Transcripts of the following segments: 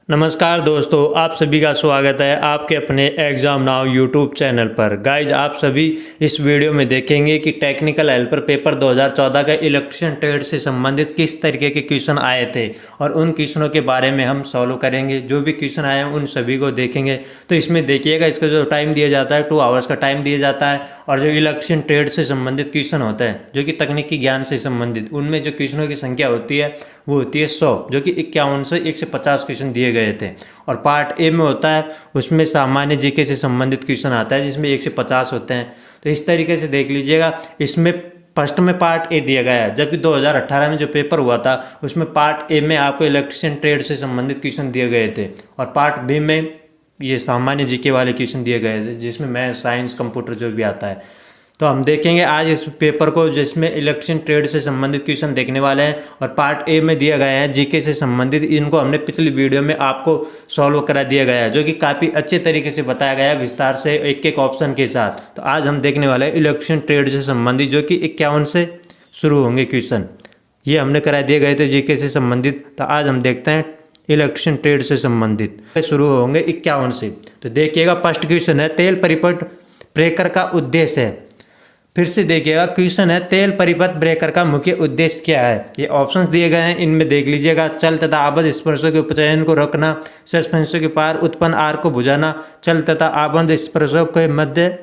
नमस्कार दोस्तों, आप सभी का स्वागत है आपके अपने एग्ज़ाम नाउ यूट्यूब चैनल पर। गाइज, आप सभी इस वीडियो में देखेंगे कि टेक्निकल हेल्पर पेपर 2014 का इलेक्ट्रिशियन ट्रेड से संबंधित किस तरीके के क्वेश्चन आए थे और उन क्वेश्चनों के बारे में हम सॉल्व करेंगे। जो भी क्वेश्चन आए हैं उन सभी को देखेंगे। तो इसमें देखिएगा, इसका जो टाइम दिया जाता है 2 आवर्स का टाइम दिया जाता है। और जो इलेक्ट्रिशियन ट्रेड से संबंधित क्वेश्चन होता है जो कि तकनीकी ज्ञान से संबंधित, उनमें जो क्वेश्चनों की संख्या होती है वो होती है 100, जो कि 51 से 150 क्वेश्चन दिए गए थे। और पार्ट ए में होता है, उसमें सामान्य जीके से संबंधित क्वेश्चन आता है जिसमें 1 से 50 होते हैं। तो इस तरीके से देख लीजिएगा, इसमें फर्स्ट में पार्ट ए दिया गया है, जबकि 2018 में जो पेपर हुआ था उसमें पार्ट ए में आपको इलेक्ट्रिशियन ट्रेड से संबंधित क्वेश्चन दिए गए थे और पार्ट बी में ये सामान्य जीके वाले क्वेश्चन दिए गए थे जिसमें मैथ, साइंस, कंप्यूटर जो भी आता है। तो हम देखेंगे आज इस पेपर को जिसमें इलेक्ट्रिशियन ट्रेड से संबंधित क्वेश्चन देखने वाले हैं और पार्ट ए में दिया गया है जीके से संबंधित। इनको हमने पिछली वीडियो में आपको सॉल्व करा दिया गया है, जो कि काफ़ी अच्छे तरीके से बताया गया है विस्तार से एक एक ऑप्शन के साथ। तो आज हम देखने वाले हैं इलेक्ट्रिशियन ट्रेड से संबंधित, जो कि 51 से शुरू होंगे क्वेश्चन। ये हमने करा दिए गए थे जीके से संबंधित। तो आज हम देखते हैं इलेक्ट्रिशियन ट्रेड से संबंधित शुरू होंगे 51 से। तो देखिएगा, फर्स्ट क्वेश्चन है तेल परिपथ ब्रेकर का उद्देश्य है। फिर से देखिएगा, क्वेश्चन है तेल परिपथ ब्रेकर का मुख्य उद्देश्य क्या है। ये ऑप्शंस दिए गए हैं, इनमें देख लीजिएगा। चल तथा आबद्ध स्पर्शों के उपचयन को रोकना, सस्पेंशों के पार उत्पन्न आर को बुझाना, चल तथा आबद्ध स्पर्शों के मध्य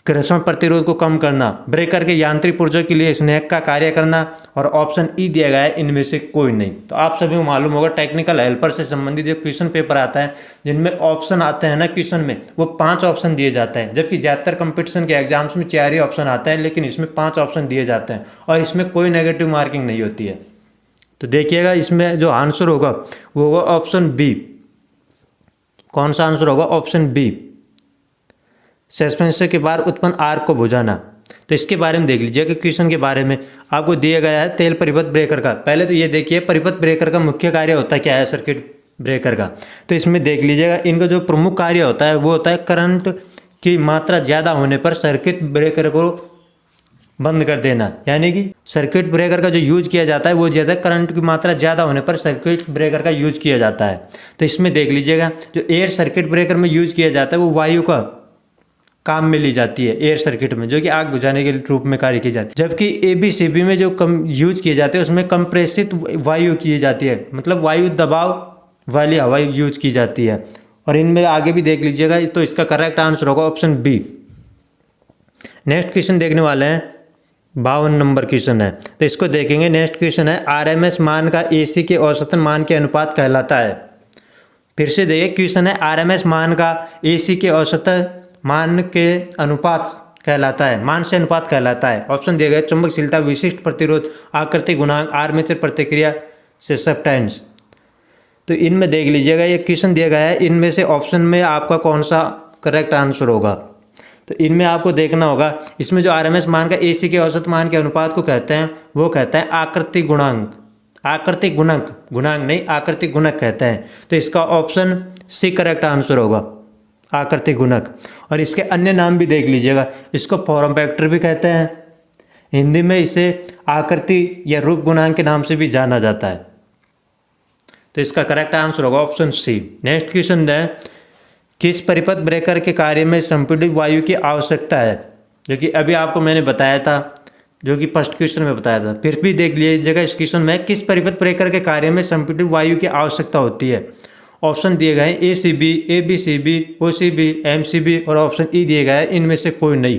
घर्षण प्रतिरोध को कम करना, ब्रेकर के यांत्रिक पुर्जों के लिए स्नेहक का कार्य करना, और ऑप्शन ई दिया गया है इनमें से कोई नहीं। तो आप सभी को मालूम होगा, टेक्निकल हेल्पर से संबंधित जो क्वेश्चन पेपर आता है जिनमें ऑप्शन आते हैं ना क्वेश्चन में, वो 5 ऑप्शन दिए जाते हैं। जबकि ज़्यादातर कंपटीशन के एग्जाम्स में 4 ही ऑप्शन आता है, लेकिन इसमें 5 ऑप्शन दिए जाते हैं और इसमें कोई नेगेटिव मार्किंग नहीं होती है। तो देखिएगा, इसमें जो आंसर होगा वो होगा ऑप्शन बी। कौन सा आंसर होगा? ऑप्शन बी, सस्पेंशन के बार उत्पन्न आर्क को बुझाना। तो इसके बारे में देख लीजिए कि क्वेश्चन के बारे में आपको दिया गया है तेल परिपथ ब्रेकर का। पहले तो ये देखिए, परिपथ ब्रेकर का मुख्य कार्य होता है क्या है सर्किट ब्रेकर का। तो इसमें देख लीजिएगा, इनका जो प्रमुख कार्य होता है वो होता है करंट की मात्रा ज़्यादा होने पर सर्किट ब्रेकर को बंद कर देना। यानी कि सर्किट ब्रेकर का जो यूज किया जाता है वो ज़्यादा करंट की मात्रा ज़्यादा होने पर सर्किट ब्रेकर का यूज किया जाता है। तो इसमें देख लीजिएगा, जो एयर सर्किट ब्रेकर में यूज किया जाता है वो वायु का काम में ली जाती है एयर सर्किट में, जो कि आग बुझाने के रूप में कार्य की जाती है। जबकि एबीसीबी में जो कम यूज किए जाते हैं उसमें कंप्रेसित वायु की जाती है, मतलब वायु दबाव वाली हवा यूज की जाती है। और इनमें आगे भी देख लीजिएगा, तो इसका करेक्ट आंसर होगा ऑप्शन बी। नेक्स्ट क्वेश्चन देखने वाले हैं, 52 नंबर क्वेश्चन है। तो इसको देखेंगे। नेक्स्ट क्वेश्चन है आरएमएस मान का एसी के औसतन मान के अनुपात कहलाता है। फिर से देखिए, क्वेश्चन है आरएमएस मान का एसी के औसतन मान के अनुपात कहलाता है, मान से अनुपात कहलाता है। ऑप्शन दिए गए चुंबकशीलता, विशिष्ट प्रतिरोध, आकृति गुणांक, आर्मेचर प्रतिक्रिया, सस्टेंस। तो इनमें देख लीजिएगा, ये क्वेश्चन दिया गया है, इनमें से ऑप्शन में आपका कौन सा करेक्ट आंसर होगा। तो इनमें आपको देखना होगा, इसमें जो आरएमएस मान का एसी के औसत मान के अनुपात को कहते हैं वो कहता है आकृति गुणांक। आकृति गुणक, गुणांक नहीं, आकृति गुणक कहते हैं। तो इसका ऑप्शन सी करेक्ट आंसर होगा, आकृति गुणक। और इसके अन्य नाम भी देख लीजिएगा, इसको फॉर्म फैक्टर भी कहते हैं, हिंदी में इसे आकृति या रूप गुणांक के नाम से भी जाना जाता है। तो इसका करेक्ट आंसर होगा ऑप्शन सी। नेक्स्ट क्वेश्चन है, किस परिपथ ब्रेकर के कार्य में संपीड़ित वायु की आवश्यकता है, जो कि अभी आपको मैंने बताया था, जो कि फर्स्ट क्वेश्चन में बताया था। फिर भी देख लीजिएगा, इस क्वेश्चन में किस परिपथ ब्रेकर के कार्य में संपीड़ित वायु की आवश्यकता होती है। ऑप्शन दिए गए हैं एसीबी, एबीसीबी, ओसीबी, एमसीबी और ऑप्शन ई दिए गया है इनमें से कोई नहीं।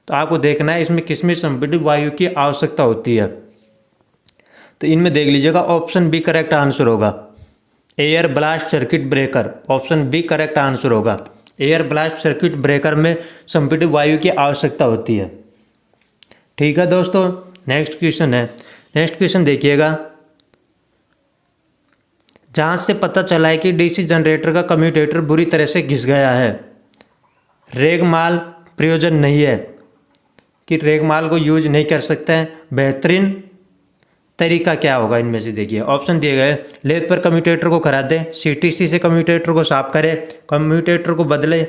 तो आपको देखना है इसमें किसमें संपीड़ित वायु की आवश्यकता होती है। तो इनमें देख लीजिएगा, ऑप्शन बी करेक्ट आंसर होगा, air blast circuit breaker. Option B correct answer होगा, एयर ब्लास्ट सर्किट ब्रेकर में संपीड़ित वायु की आवश्यकता होती है। ठीक है दोस्तों, नेक्स्ट क्वेश्चन है। नेक्स्ट क्वेश्चन देखिएगा, जांच से पता चला है कि डीसी जनरेटर का कम्यूटेटर बुरी तरह से घिस गया है। रेगमाल प्रयोजन नहीं है, कि रेगमाल को यूज नहीं कर सकते हैं। बेहतरीन तरीका क्या होगा इनमें से देखिए। ऑप्शन दिए गए, लेद पर कम्यूटेटर को खराद दें, सीटीसी से कम्यूटेटर को साफ करें, कम्यूटेटर को बदले,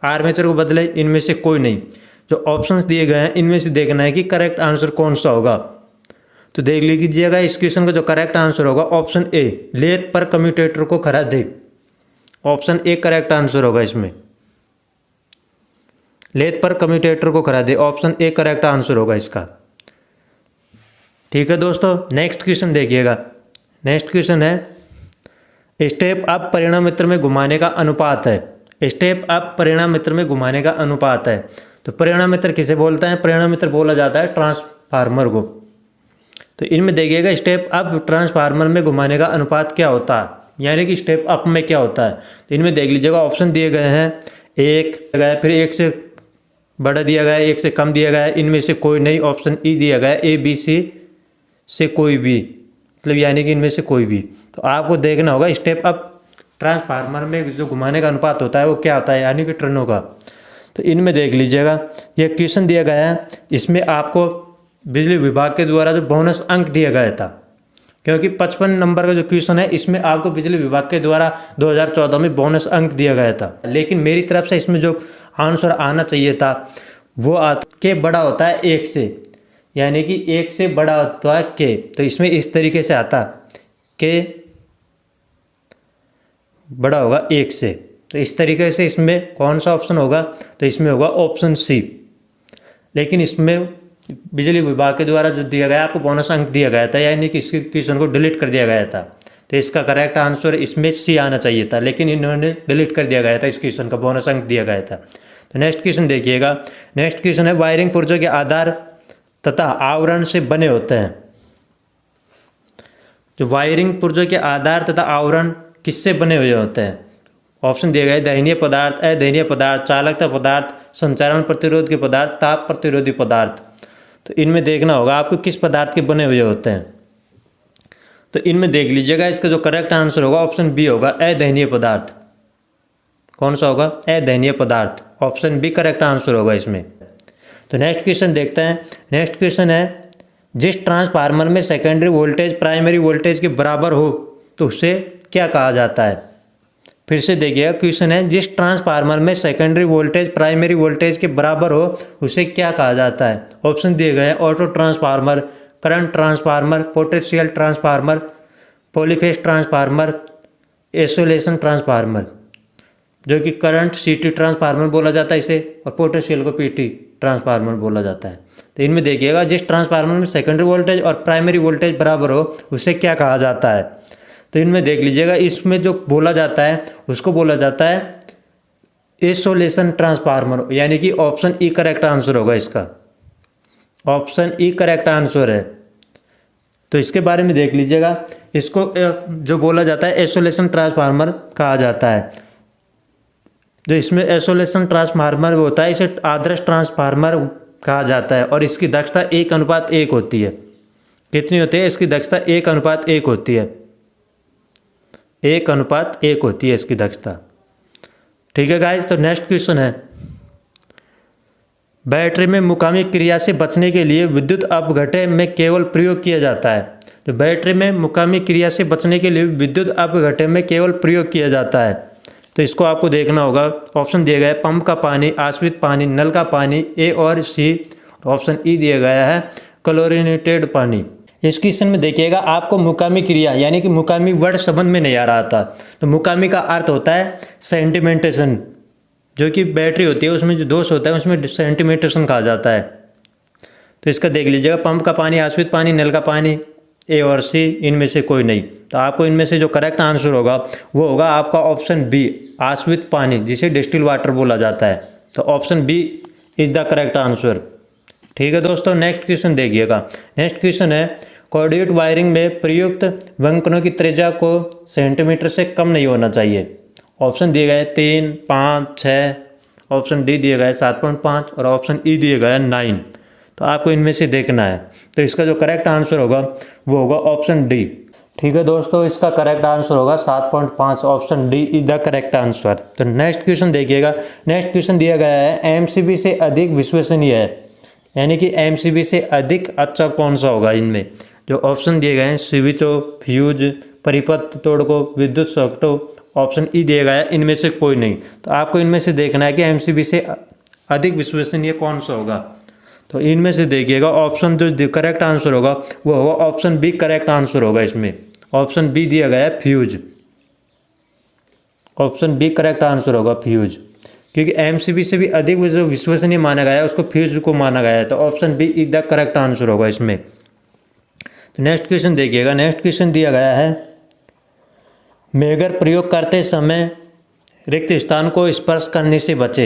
आर्मेचर को बदले। इनमें से कोई नहीं। जो ऑप्शंस दिए गए हैं इनमें से देखना है कि करेक्ट आंसर कौन सा होगा। तो देख लीजिएगा इस क्वेश्चन का जो करेक्ट आंसर होगा ऑप्शन ए, लेथ पर कम्यूटेटर को खड़ा दे। ऑप्शन ए करेक्ट आंसर होगा इसमें, लेथ पर कम्यूटेटर को खड़ा दे, ऑप्शन ए करेक्ट आंसर होगा इसका। ठीक है दोस्तों, नेक्स्ट क्वेश्चन देखिएगा। नेक्स्ट क्वेश्चन है स्टेप अप परिणामित्र में घुमाने का अनुपात है। स्टेप अप परिणामित्र में घुमाने का अनुपात है। तो परिणामित्र किसे बोलता है? परिणामित्र बोला जाता है ट्रांसफार्मर को। तो इनमें देखिएगा स्टेप अप ट्रांसफार्मर में घुमाने का अनुपात क्या होता है, यानी कि स्टेप अप में क्या होता है। तो इनमें देख लीजिएगा ऑप्शन दिए गए हैं, एक गया, फिर एक से बड़ा दिया गया है, एक से कम दिया गया है, इनमें से कोई नहीं। ऑप्शन ई दिया गया है, ए बी सी से कोई भी, मतलब यानी कि इनमें से कोई भी। तो आपको देखना होगा स्टेप अप ट्रांसफार्मर में जो घुमाने का अनुपात होता है वो क्या होता है, यानी कि टर्नों का। तो इनमें देख लीजिएगा ये क्वेश्चन दिया गया है, इसमें आपको बिजली विभाग के द्वारा जो बोनस अंक दिया गया था, क्योंकि 55 नंबर का जो क्वेश्चन है इसमें आपको बिजली विभाग के द्वारा 2014 में बोनस अंक दिया गया था। लेकिन मेरी तरफ से इसमें जो आंसर आना चाहिए था वो के बड़ा होता है एक से, यानी कि एक से बड़ा होता है के। तो इसमें इस तरीके से आता के बड़ा होगा एक से। तो इस तरीके से इसमें कौन सा ऑप्शन होगा? तो इसमें होगा ऑप्शन सी। लेकिन इसमें बिजली विभाग के द्वारा जो दिया गया आपको बोनस अंक दिया गया था, यानी कि इसके क्वेश्चन को डिलीट कर दिया गया था। तो इसका करेक्ट आंसर इसमें सी आना चाहिए था, लेकिन इन्होंने डिलीट कर दिया गया था इस क्वेश्चन का, बोनस अंक दिया गया था। तो नेक्स्ट क्वेश्चन देखिएगा। नेक्स्ट क्वेश्चन है वायरिंग पुर्जों के आधार तथा आवरण से बने होते हैं। जो वायरिंग पुर्जों के आधार तथा आवरण किससे बने हुए होते हैं? ऑप्शन दिए गए दहनीय पदार्थ, अदहनीय पदार्थ, चालकता पदार्थ, संचारण प्रतिरोध के पदार्थ, ताप प्रतिरोधी पदार्थ। तो इनमें देखना होगा आपको किस पदार्थ के बने हुए होते हैं। तो इनमें देख लीजिएगा इसका जो करेक्ट आंसर होगा ऑप्शन बी होगा, अदहनीय पदार्थ। कौन सा होगा? अदहनीय पदार्थ। ऑप्शन बी करेक्ट आंसर होगा इसमें। तो नेक्स्ट क्वेश्चन देखते हैं। नेक्स्ट क्वेश्चन है जिस ट्रांसफार्मर में सेकेंडरी वोल्टेज प्राइमरी वोल्टेज के बराबर हो तो उसे क्या कहा जाता है? फिर से देखिएगा क्वेश्चन है जिस ट्रांसफार्मर में सेकेंडरी वोल्टेज प्राइमरी वोल्टेज के बराबर हो उसे क्या कहा जाता है? ऑप्शन दिए गए हैं auto transformer, current transformer, potential transformer, polyphase transformer, isolation transformer. जो कि करंट सीटी ट्रांसफार्मर बोला जाता है इसे, और पोटेंशियल को पीटी ट्रांसफार्मर बोला जाता है। तो इनमें देखिएगा जिस ट्रांसफार्मर में सेकेंडरी वोल्टेज और प्राइमरी वोल्टेज बराबर हो उसे क्या कहा जाता है? तो इनमें देख लीजिएगा इसमें जो बोला जाता है उसको बोला जाता है आइसोलेशन ट्रांसफार्मर, यानी कि ऑप्शन ई करेक्ट आंसर होगा इसका। ऑप्शन ई करेक्ट आंसर है। तो इसके बारे में देख लीजिएगा, इसको जो बोला जाता है आइसोलेशन ट्रांसफार्मर कहा जाता है। जो इसमें आइसोलेशन ट्रांसफार्मर होता है इसे आदर्श ट्रांसफार्मर कहा जाता है, और इसकी दक्षता 1:1 होती है। कितनी होती है इसकी दक्षता? 1:1 होती है। 1:1 होती है इसकी दक्षता। ठीक है गाइस, तो नेक्स्ट क्वेश्चन है बैटरी में मुकामी क्रिया से बचने के लिए विद्युत अपघट्य में केवल प्रयोग किया जाता है। तो बैटरी में मुकामी क्रिया से बचने के लिए विद्युत अपघट्य में केवल प्रयोग किया जाता है। तो इसको आपको देखना होगा। ऑप्शन दिए गए पंप का पानी, आश्रित पानी, नल का पानी, ए और सी। ऑप्शन ई दिया गया है क्लोरीनेटेड पानी। इस क्वेश्चन में देखिएगा आपको मुकामी क्रिया यानी कि मुकामी वर्ड समझ में नहीं आ रहा था। तो मुकामी का अर्थ होता है सेंटिमेंटेशन। जो कि बैटरी होती है उसमें जो दोष होता है उसमें सेंटिमेंटेशन कहा जाता है। तो इसका देख लीजिएगा पंप का पानी, आश्रित पानी, नल का पानी, ए और सी, इनमें से कोई नहीं। तो आपको इनमें से जो करेक्ट आंसर होगा वो होगा आपका ऑप्शन बी, आश्रित पानी, जिसे डिस्टिल वाटर बोला जाता है। तो option B is the correct answer. ठीक है दोस्तों, नेक्स्ट क्वेश्चन देखिएगा। नेक्स्ट क्वेश्चन है कॉर्डिएट वायरिंग में प्रयुक्त वंकनों की त्रिज्या को सेंटीमीटर से कम नहीं होना चाहिए। ऑप्शन दिए गए 3, 5, 6, ऑप्शन डी दिए गए 7.5 और ऑप्शन ई दिए गए 9। तो आपको इनमें से देखना है। तो इसका जो करेक्ट आंसर होगा वो होगा ऑप्शन डी। ठीक है दोस्तों, इसका करेक्ट आंसर होगा 7.5। Option D is the correct answer. तो नेक्स्ट क्वेश्चन देखिएगा। नेक्स्ट क्वेश्चन दिया गया है एमसीबी से अधिक विश्वसनीय है, यानी कि एमसीबी से अधिक अच्छा कौन सा होगा। इनमें जो ऑप्शन दिए गए हैं स्विचो, फ्यूज, परिपथ तोड़को, विद्युत सॉकेटो, ऑप्शन ई दिया गया है इनमें से कोई नहीं। तो आपको इनमें से देखना है कि एमसीबी से अधिक विश्वसनीय कौन सा होगा। तो इनमें से देखिएगा ऑप्शन जो करेक्ट आंसर होगा वो होगा ऑप्शन बी करेक्ट आंसर होगा। इसमें ऑप्शन बी दिया गया है fuse. Option B correct answer होगा फ्यूज, क्योंकि एमसीबी से भी अधिक जो विश्वसनीय माना गया है उसको फ्यूज को माना गया है। तो option B is the correct answer होगा इसमें। तो नेक्स्ट क्वेश्चन देखिएगा। नेक्स्ट क्वेश्चन दिया गया है मेगर प्रयोग करते समय रिक्त स्थान को स्पर्श करने से बचे,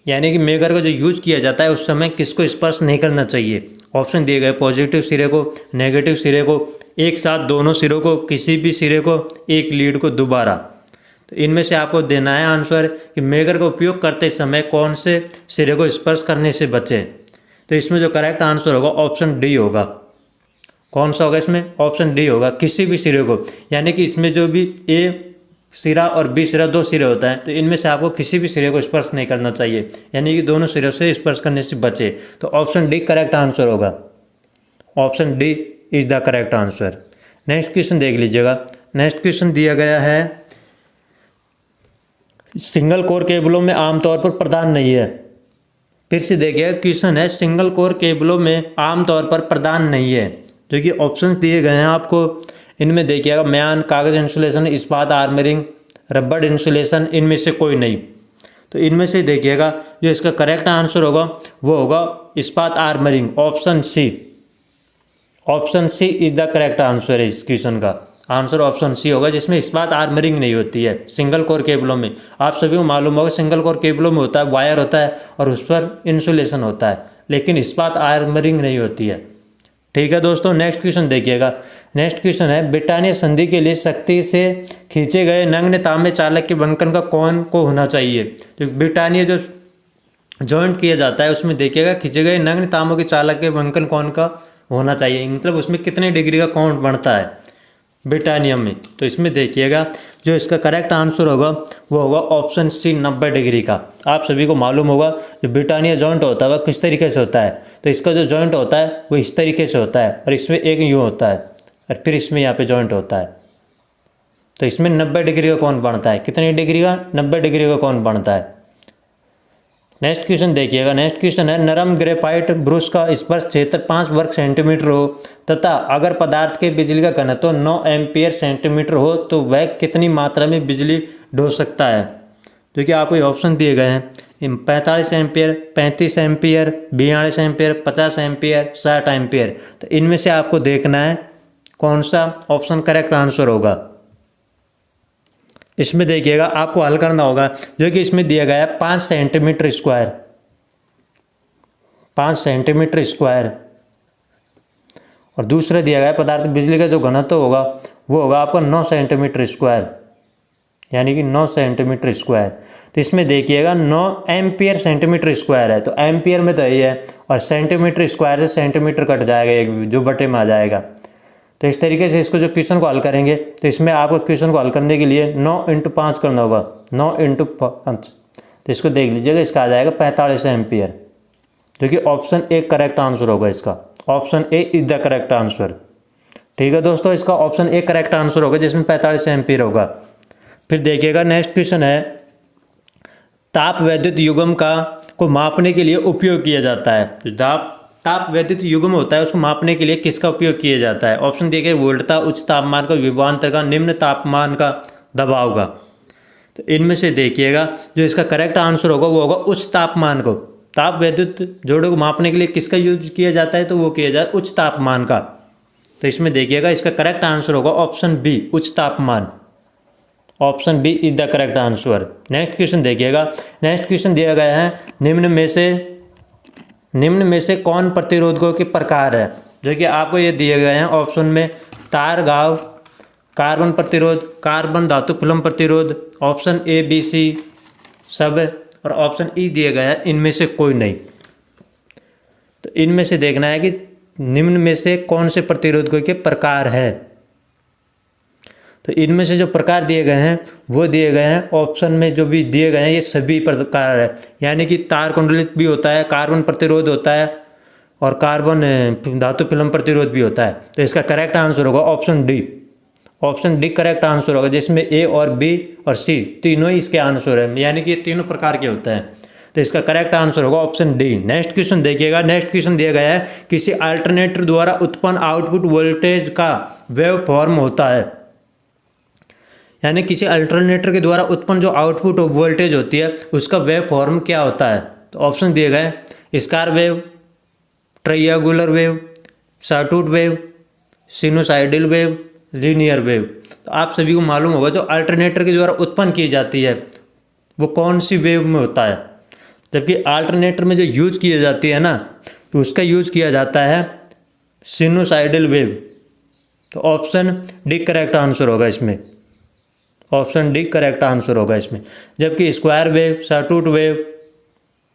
यानी कि मेगर का जो यूज किया जाता है उस समय किसको स्पर्श नहीं करना चाहिए। ऑप्शन दिए गए पॉजिटिव सिरे को, नेगेटिव सिरे को, एक साथ दोनों सिरों को, किसी भी सिरे को, एक लीड को दोबारा। तो इनमें से आपको देना है आंसर कि मेगर का उपयोग करते समय कौन से सिरे को स्पर्श करने से बचे। तो इसमें जो करेक्ट आंसर होगा ऑप्शन डी होगा। कौन सा होगा इसमें? ऑप्शन डी होगा, किसी भी सिरे को। यानी कि इसमें जो भी ए सिरा और बी सिरा दो सिरे होता है, तो इनमें से आपको किसी भी सिरे को स्पर्श नहीं करना चाहिए, यानी कि दोनों सिरों से स्पर्श करने से बचे। तो ऑप्शन डी करेक्ट आंसर होगा। Option D is the correct answer. Next question देख लीजिएगा। नेक्स्ट क्वेश्चन दिया गया है सिंगल कोर केबलों में आमतौर पर प्रदान नहीं है। फिर से देखिएगा क्वेश्चन है सिंगल कोर केबलों में आमतौर पर प्रदान नहीं है। जो कि ऑप्शन दिए गए हैं आपको, इनमें देखिएगा म्यान, कागज इंसुलेशन, इस्पात आर्मरिंग, रबड़ इंसुलेशन, इनमें से कोई नहीं। तो इनमें से देखिएगा जो इसका करेक्ट आंसर होगा वो होगा इस्पात armouring, option C. Option C is the correct answer है इस क्वेश्चन का। आंसर ऑप्शन सी होगा, जिसमें इस्पात आर्मरिंग नहीं होती है सिंगल कोर केबलों में। आप सभी को मालूम होगा सिंगल कोर केबलों में होता है वायर होता है और उस पर इंसुलेशन होता है, लेकिन इस्पात आर्मरिंग नहीं होती है। ठीक है दोस्तों, नेक्स्ट क्वेश्चन देखिएगा। नेक्स्ट क्वेश्चन है ब्रिटानिया संधि के लिए सख्ती से खींचे गए नग्न तांबे चालक के बंकन का कौन को होना चाहिए। तो ब्रिटानिया जो जॉइंट किया जाता है उसमें देखिएगा खींचे गए नग्न तांबों के चालक के बंकन कौन का होना चाहिए, मतलब उसमें कितने डिग्री का कौन बनता है ब्रिटानिया में। तो इसमें देखिएगा जो इसका करेक्ट आंसर होगा वो होगा ऑप्शन सी 90 डिग्री का। आप सभी को मालूम होगा जो ब्रिटानिया जॉइंट होता है वह किस तरीके से होता है। तो इसका जो जॉइंट होता है वो इस तरीके से होता है और इसमें एक यूँ होता है और फिर इसमें यहाँ पे जॉइंट होता है। तो इसमें 90 डिग्री का कौन बनता है, कितनी डिग्री का? 90 डिग्री का कौन बनता है। नेक्स्ट क्वेश्चन देखिएगा। नेक्स्ट क्वेश्चन है नरम ग्रेफाइट ब्रश का स्पर्श क्षेत्र 5 वर्ग सेंटीमीटर हो तथा अगर पदार्थ के बिजली का घनत्व 9 एम्पियर सेंटीमीटर हो तो वह कितनी मात्रा में बिजली ढो सकता है। जो कि आपको ऑप्शन दिए गए हैं 45 ampere, 35 ampere, 42 ampere, 50 ampere, 60 ampere. तो इनमें से आपको देखना है कौन सा ऑप्शन करेक्ट आंसर होगा। इसमें देखिएगा आपको हल करना होगा, जो कि इसमें दिया गया है 5 सेंटीमीटर स्क्वायर, 5 सेंटीमीटर स्क्वायर। और दूसरा दिया गया है पदार्थ बिजली का जो घनत्व होगा वो होगा आपका 9 सेंटीमीटर स्क्वायर, यानी कि 9 सेंटीमीटर स्क्वायर। तो इसमें देखिएगा 9 एम्पियर सेंटीमीटर स्क्वायर है, तो एम्पियर में तो यही है और सेंटीमीटर स्क्वायर से सेंटीमीटर कट जाएगा एक जो बटे में आ जाएगा। तो इस तरीके से इसको जो क्वेश्चन को हल करेंगे तो इसमें आपको क्वेश्चन को हल करने के लिए 9 × 5 करना होगा, 9 × 5। तो इसको देख लीजिएगा, इसका आ जाएगा 45 एम्पियर, जो कि ऑप्शन ए करेक्ट आंसर होगा इसका। Option A is the correct answer. ठीक है दोस्तों, इसका ऑप्शन ए करेक्ट आंसर होगा जिसमें 45 एम्पियर होगा। फिर देखिएगा नेक्स्ट क्वेश्चन है ताप वैद्युत युग्म का को मापने के लिए उपयोग किया जाता है। ताप वैद्युत युग्म होता है उसको मापने के लिए किसका उपयोग किया जाता है। ऑप्शन देखिए वोल्टता, उच्च तापमान का, विभवांतर का, निम्न तापमान का, दबाव का। तो इनमें से देखिएगा जो इसका करेक्ट आंसर होगा वो होगा उच्च तापमान को। ताप वैद्युत जोड़ों को मापने के लिए किसका यूज किया जाता है, तो वो किया जाता है उच्च तापमान का। तो इसमें देखिएगा इसका करेक्ट आंसर होगा ऑप्शन बी उच्च तापमान। Option B is the correct answer. Next question देखिएगा। नेक्स्ट क्वेश्चन दिया गया है निम्न में से कौन प्रतिरोधकों के प्रकार है। जो कि आपको ये दिए गए हैं ऑप्शन में तार घाव, कार्बन प्रतिरोध, कार्बन धातु फिल्म प्रतिरोध, ऑप्शन ए बी सी सब, और ऑप्शन ई दिए गया है इनमें से कोई नहीं। तो इनमें से देखना है कि निम्न में से कौन से प्रतिरोधकों के प्रकार है। तो इनमें से जो प्रकार दिए गए हैं वो दिए गए हैं ऑप्शन में जो भी दिए गए हैं ये सभी प्रकार है, यानी कि तार कुंडलित भी होता है, कार्बन प्रतिरोध होता है और कार्बन धातु फिल्म प्रतिरोध भी होता है। तो इसका करेक्ट आंसर होगा option D. Option D correct answer होगा, जिसमें ए और बी और सी तीनों ही इसके आंसर है, यानी कि ये तीनों प्रकार के होते हैं। तो इसका करेक्ट आंसर होगा ऑप्शन डी। नेक्स्ट क्वेश्चन देखिएगा। नेक्स्ट क्वेश्चन दिया गया है किसी अल्टरनेटर द्वारा उत्पन्न आउटपुट वोल्टेज का वेव फॉर्म होता है, यानी किसी अल्टरनेटर के द्वारा उत्पन्न जो आउटपुट वोल्टेज होती है उसका वेव फॉर्म क्या होता है। तो ऑप्शन दिए गए square wave, triangular wave, sawtooth wave, sinusoidal wave, linear wave. तो आप सभी को मालूम होगा जो अल्टरनेटर के द्वारा उत्पन्न की जाती है वो कौन सी वेव में होता है, जबकि अल्टरनेटर में जो यूज की जाती है ना तो उसका यूज किया जाता है सिनुसाइडल वेव। तो ऑप्शन डी करेक्ट आंसर होगा इसमें, ऑप्शन डी करेक्ट आंसर होगा इसमें। जबकि स्क्वायर वेव, सॉटूथ वेव,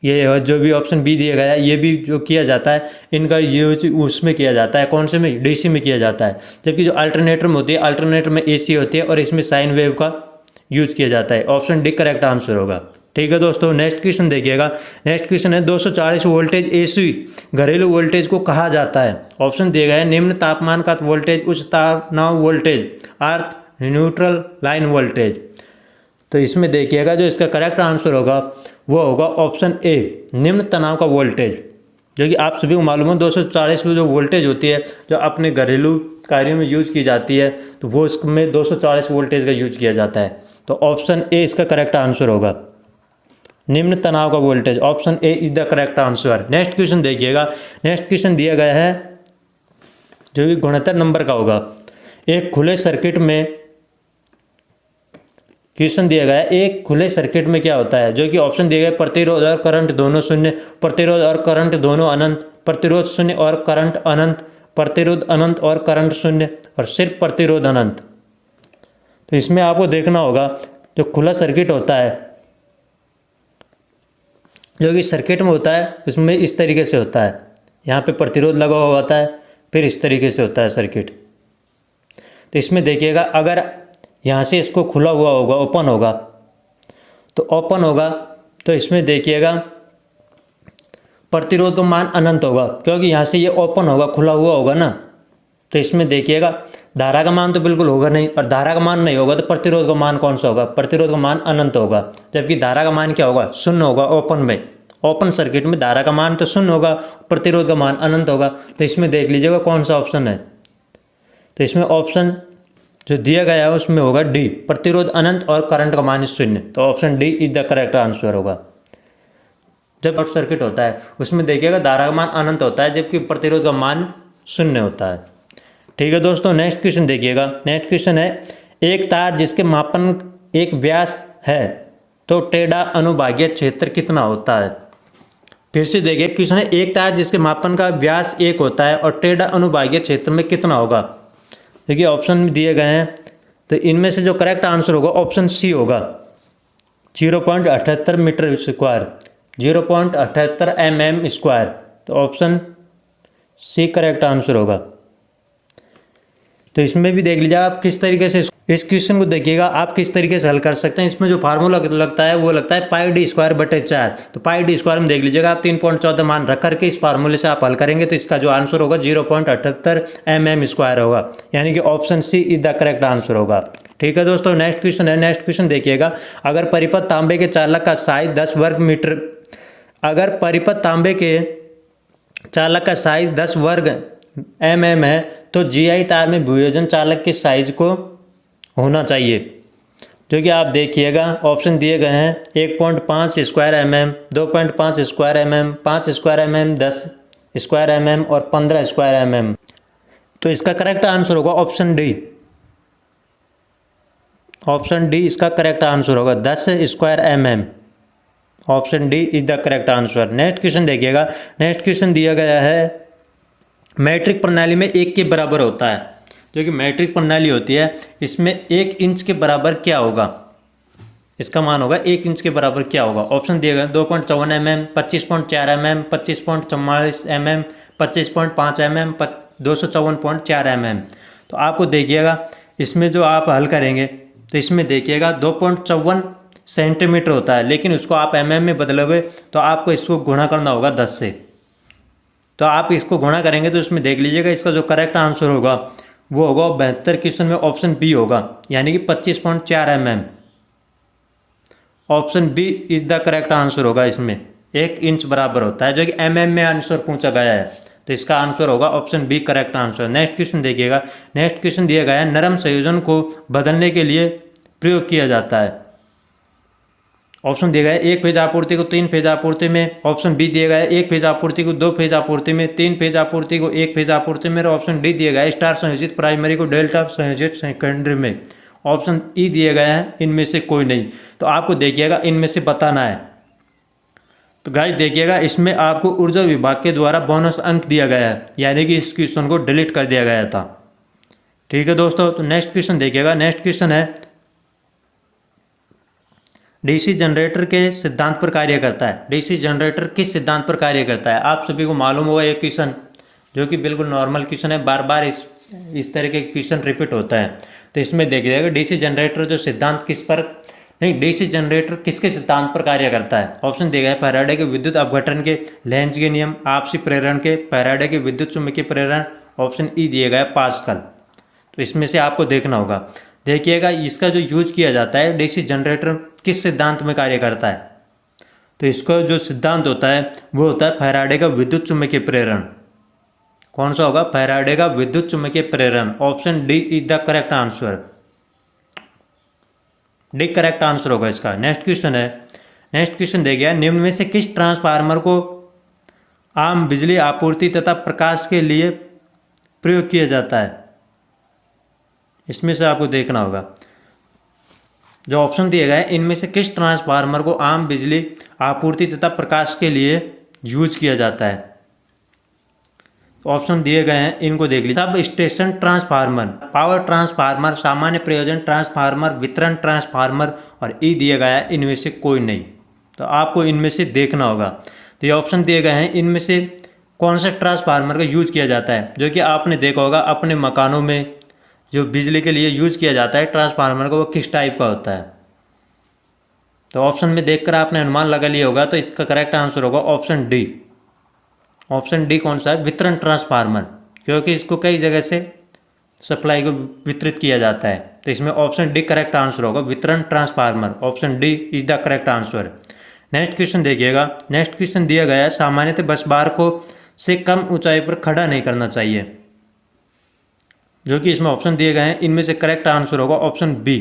ये जो भी ऑप्शन बी दिया गया है ये भी जो किया जाता है इनका यूज उसमें किया जाता है, कौन से में, डीसी में किया जाता है। जबकि जो अल्टरनेटर में होती है, अल्टरनेटर में एसी होती है और इसमें साइन वेव का यूज किया जाता है। ऑप्शन डी करेक्ट आंसर होगा। ठीक है दोस्तों, नेक्स्ट क्वेश्चन देखिएगा। नेक्स्ट क्वेश्चन है 240 वोल्टेज एसी घरेलू वोल्टेज को कहा जाता है। ऑप्शन दिए गए हैं निम्न तापमान का वोल्टेज, उच्च तनाव वोल्टेज, अर्थ न्यूट्रल लाइन वोल्टेज। तो इसमें देखिएगा जो इसका करेक्ट आंसर होगा वो होगा ऑप्शन ए, निम्न तनाव का वोल्टेज। जो कि आप सभी को मालूम है 240 जो वोल्टेज होती है जो अपने घरेलू कार्यों में यूज की जाती है तो वो इसमें 240 वोल्टेज का यूज किया जाता है। तो ऑप्शन ए इसका करेक्ट आंसर होगा, निम्न तनाव का voltage. Option A is the correct answer. Next question देखिएगा। नेक्स्ट क्वेश्चन दिया गया है जो कि गुणोत्तर नंबर का होगा। एक खुले सर्किट में क्वेश्चन दिया गया है एक खुले सर्किट में क्या होता है, जो कि ऑप्शन दिए गए प्रतिरोध और करंट दोनों शून्य, प्रतिरोध और करंट दोनों अनंत, प्रतिरोध शून्य और करंट अनंत, प्रतिरोध अनंत और करंट शून्य, और सिर्फ प्रतिरोध अनंत। तो इसमें आपको देखना होगा जो खुला सर्किट होता है जो कि सर्किट में होता है उसमें इस तरीके से होता है, यहाँ पे प्रतिरोध लगा हुआ होता है, फिर इस तरीके से होता है सर्किट। तो इसमें देखिएगा अगर यहाँ से इसको खुला हुआ होगा, ओपन होगा, तो ओपन होगा तो इसमें देखिएगा प्रतिरोध का मान अनंत होगा, क्योंकि यहाँ से ये ओपन होगा, खुला हुआ होगा ना। तो इसमें देखिएगा धारा का मान तो बिल्कुल होगा नहीं, और धारा का मान नहीं होगा तो प्रतिरोध का मान कौन सा होगा, प्रतिरोध का मान अनंत होगा। जबकि धारा का मान क्या होगा, शून्य होगा। ओपन में, ओपन सर्किट में धारा का मान तो शून्य होगा, प्रतिरोध का मान अनंत होगा। तो इसमें देख लीजिएगा कौन सा ऑप्शन है। तो इसमें ऑप्शन जो दिया गया है उसमें होगा डी, प्रतिरोध अनंत और करंट का मान शून्य। तो option D is the correct answer होगा। जब शॉर्ट सर्किट होता है उसमें देखिएगा धारा का मान अनंत होता है जबकि प्रतिरोध का मान शून्य होता है। ठीक है दोस्तों, नेक्स्ट क्वेश्चन देखिएगा। नेक्स्ट क्वेश्चन है एक तार जिसके मापन एक व्यास है तो टेढ़ा अनुभागीय क्षेत्र कितना होता है। फिर से देखिए क्वेश्चन है एक तार जिसके मापन का व्यास 1 होता है और टेढ़ा अनुभागीय क्षेत्र में कितना होगा। देखिए ऑप्शन दिए गए हैं तो इनमें से जो करेक्ट आंसर होगा ऑप्शन सी होगा, 0.78 मीटर स्क्वायर, 0.78 mm स्क्वायर। तो ऑप्शन सी करेक्ट आंसर होगा। तो इसमें भी देख लीजिए आप किस तरीके से इस क्वेश्चन को देखिएगा आप किस तरीके से हल कर सकते हैं। इसमें जो फार्मूला लगता है वो लगता है पाई डी स्क्वायर बटे 4। तो पाई डी स्क्वायर में देख लीजिएगा आप 3.14 मान रख करके इस फार्मूले से आप हल करेंगे तो इसका जो आंसर होगा 0.78 mm स्क्वायर होगा, यानी कि option C is the correct answer होगा। ठीक है दोस्तों, नेक्स्ट क्वेश्चन है। नेक्स्ट क्वेश्चन देखिएगा अगर परिपथ तांबे के चालक का साइज 10 वर्ग मीटर, अगर परिपथ तांबे के चालक का साइज 10 वर्ग mm है तो GI तार में वियोजन चालक के साइज को होना चाहिए। जो कि आप देखिएगा ऑप्शन दिए गए हैं 1.5 square mm, 2.5 square mm, 5 square mm, 10 square mm और 15 स्क्वायर mm। तो इसका करेक्ट आंसर होगा ऑप्शन डी। ऑप्शन डी इसका करेक्ट आंसर होगा 10 square mm। Option D is the correct answer. Next question देखिएगा। नेक्स्ट क्वेश्चन दिया गया है मैट्रिक प्रणाली में 1 के बराबर होता है। जो कि मैट्रिक प्रणाली होती है इसमें 1 इंच के बराबर क्या होगा, इसका मान होगा 1 इंच के बराबर क्या होगा। ऑप्शन दिए गए 2.54 mm, 25.4 mm, 25.44 mm, 25.5 mm, 254.4 mm। तो आपको देखिएगा इसमें जो आप हल करेंगे तो इसमें देखिएगा 2.54 सेंटीमीटर होता है, लेकिन उसको आप mm में बदलोगे तो आपको इसको गुणा करना होगा 10 से। तो आप इसको गुणा करेंगे तो इसमें देख लीजिएगा इसका जो करेक्ट आंसर होगा वो होगा 72 क्वेश्चन में ऑप्शन बी होगा, यानी कि 25.4 mm। Option B is the correct answer होगा। इसमें 1 इंच बराबर होता है, जो कि mm में आंसर पूछा गया है, तो इसका आंसर होगा option B correct answer. Next question देखिएगा। नेक्स्ट क्वेश्चन दिया गया है नरम संयोजन को बदलने के लिए प्रयोग किया जाता है। ऑप्शन दिया गया है 1 फेज आपूर्ति को 3 फेज आपूर्ति में। ऑप्शन बी दिया गया है 1 फेज आपूर्ति को 2 फेज आपूर्ति में, 3 फेज आपूर्ति को 1 फेज आपूर्ति में। और ऑप्शन डी दिया गया है स्टार संयोजित प्राइमरी को डेल्टा संयोजित सेकेंडरी में। ऑप्शन ई दिया गया है इनमें से कोई नहीं। तो आपको देखिएगा इनमें से बताना है। तो गाइस देखिएगा, इसमें आपको ऊर्जा विभाग के द्वारा बोनस अंक दिया गया है, यानी कि इस क्वेश्चन को डिलीट कर दिया गया था। ठीक है दोस्तों, तो नेक्स्ट क्वेश्चन देखिएगा। नेक्स्ट क्वेश्चन है डीसी जनरेटर के सिद्धांत पर कार्य करता है। डीसी जनरेटर किस सिद्धांत पर कार्य करता है? आप सभी को मालूम होगा ये क्वेश्चन, जो कि बिल्कुल नॉर्मल क्वेश्चन है, बार बार इस तरह के क्वेश्चन रिपीट होता है। तो इसमें देखिएगा डीसी जनरेटर जो सिद्धांत किस पर नहीं डीसी जनरेटर किसके सिद्धांत पर कार्य करता है? ऑप्शन दिया गया है फैराडे के विद्युत अपघटन के, लेंज के नियम, आपसी प्रेरण के, फैराडे के विद्युत चुम्बकीय प्रेरण। ऑप्शन ई दिया गया है पास्कल। तो इसमें से आपको देखना होगा। देखिएगा इसका जो यूज किया जाता है, डीसी जनरेटर किस सिद्धांत में कार्य करता है? तो इसका जो सिद्धांत होता है वो होता है फैराडे का विद्युत चुम्बकीय प्रेरण। कौन सा होगा? फैराडे का विद्युत चुम्बकीय प्रेरण। Option D is the correct answer. D correct answer होगा इसका। नेक्स्ट क्वेश्चन है। नेक्स्ट क्वेश्चन देखिए, निम्न में से किस ट्रांसफार्मर को आम बिजली आपूर्ति तथा प्रकाश के लिए प्रयोग किया जाता है? इसमें से आपको देखना होगा। जो ऑप्शन दिए गए हैं इनमें से किस ट्रांसफार्मर को आम बिजली आपूर्ति तथा प्रकाश के लिए यूज किया जाता है? ऑप्शन दिए गए हैं, इनको देख लीजिए। Sub station transformer, power transformer, सामान्य प्रयोजन ट्रांसफार्मर, वितरण ट्रांसफार्मर, और ई दिया गया है इनमें से कोई नहीं। तो आपको इनमें से देखना होगा। तो ये ऑप्शन दिए गए हैं, इनमें से कौन सा ट्रांसफार्मर का यूज किया जाता है? जो कि आपने देखा होगा अपने मकानों में जो बिजली के लिए यूज किया जाता है ट्रांसफार्मर का, वो किस टाइप का होता है? तो ऑप्शन में देखकर आपने अनुमान लगा लिया होगा। तो इसका करेक्ट आंसर होगा ऑप्शन डी। ऑप्शन डी कौन सा है? वितरण ट्रांसफार्मर, क्योंकि इसको कई जगह से सप्लाई को वितरित किया जाता है। तो इसमें ऑप्शन डी करेक्ट आंसर होगा, वितरण transformer. Option D is the correct answer. Next question देखिएगा। नेक्स्ट क्वेश्चन दिया गया है सामान्यतः बस बार को से कम ऊंचाई पर खड़ा नहीं करना चाहिए। जो कि इसमें ऑप्शन दिए गए हैं, इनमें से करेक्ट आंसर होगा ऑप्शन बी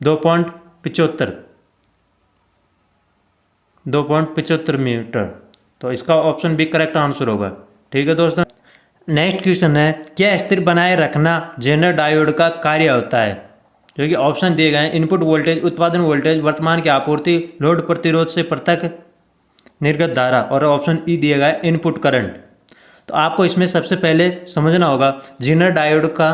2.75 2.75 मीटर। तो इसका ऑप्शन बी करेक्ट आंसर होगा। ठीक है दोस्तों, नेक्स्ट क्वेश्चन है, क्या स्थिर बनाए रखना जेनर डायोड का कार्य होता है? जो कि ऑप्शन दिए गए हैं इनपुट वोल्टेज, उत्पादन वोल्टेज, वर्तमान की आपूर्ति, लोड प्रतिरोध से पृथक निर्गत धारा, और ऑप्शन ई दिया गया है इनपुट करंट। तो आपको इसमें सबसे पहले समझना होगा जेनर डायोड का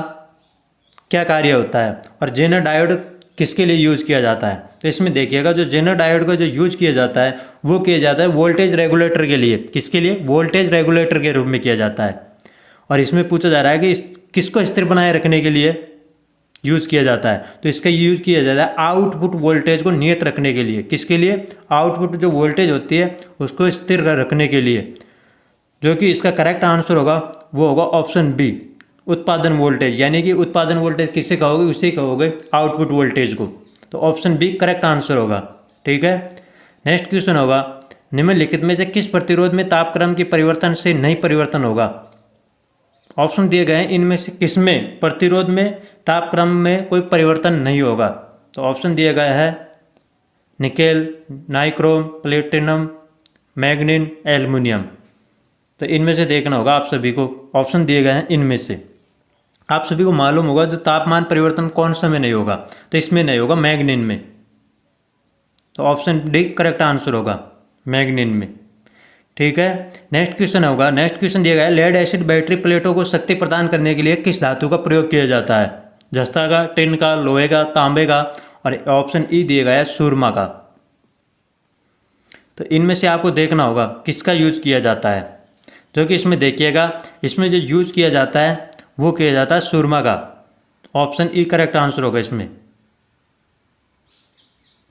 क्या कार्य होता है और जेनर डायोड किसके लिए यूज किया जाता है। तो इसमें देखिएगा जो जेनर डायोड का जो यूज किया जाता है वो किया जाता है वोल्टेज रेगुलेटर के लिए। किसके लिए? वोल्टेज रेगुलेटर के रूप में किया जाता है। और इसमें पूछा जा रहा है कि किसको स्थिर बनाए रखने के लिए यूज किया जाता है। तो इसका यूज किया जाता है आउटपुट वोल्टेज को नियत रखने के लिए। किसके लिए? आउटपुट जो वोल्टेज होती है उसको स्थिर रखने के लिए। जो कि इसका करेक्ट आंसर होगा वो होगा ऑप्शन बी, उत्पादन वोल्टेज। यानी कि उत्पादन वोल्टेज किससे कहोगे? उसे कहोगे आउटपुट वोल्टेज को। तो ऑप्शन बी करेक्ट आंसर होगा। ठीक है, नेक्स्ट क्वेश्चन होगा, निम्नलिखित में से किस प्रतिरोध में तापक्रम के परिवर्तन से नहीं परिवर्तन होगा? ऑप्शन दिए गए हैं, इनमें से किसमें प्रतिरोध में तापक्रम में कोई परिवर्तन नहीं होगा? तो ऑप्शन दिया गया है निकेल, नाइक्रोम, प्लेटिनम, मैग्नीन, एल्युमिनियम। तो इनमें से देखना होगा आप सभी को। ऑप्शन दिए गए हैं इनमें से। आप सभी को मालूम होगा जो तापमान परिवर्तन कौन सा में नहीं होगा? तो इसमें नहीं होगा, मैग्नीन में। तो ऑप्शन डी करेक्ट आंसर होगा, मैग्नीन में। ठीक है, नेक्स्ट क्वेश्चन होगा। नेक्स्ट क्वेश्चन दिया गया है, लेड एसिड बैटरी प्लेटों को शक्ति प्रदान करने के लिए किस धातु का प्रयोग किया जाता है? जस्ता का, टिन का, लोहे का, तांबे का, और ऑप्शन ई दिया गया है सुरमा का। तो इनमें से आपको देखना होगा किसका यूज किया जाता है। जो कि इसमें देखिएगा, इसमें जो यूज किया जाता है वो किया जाता है सुरमा का। ऑप्शन ई करेक्ट आंसर होगा। इसमें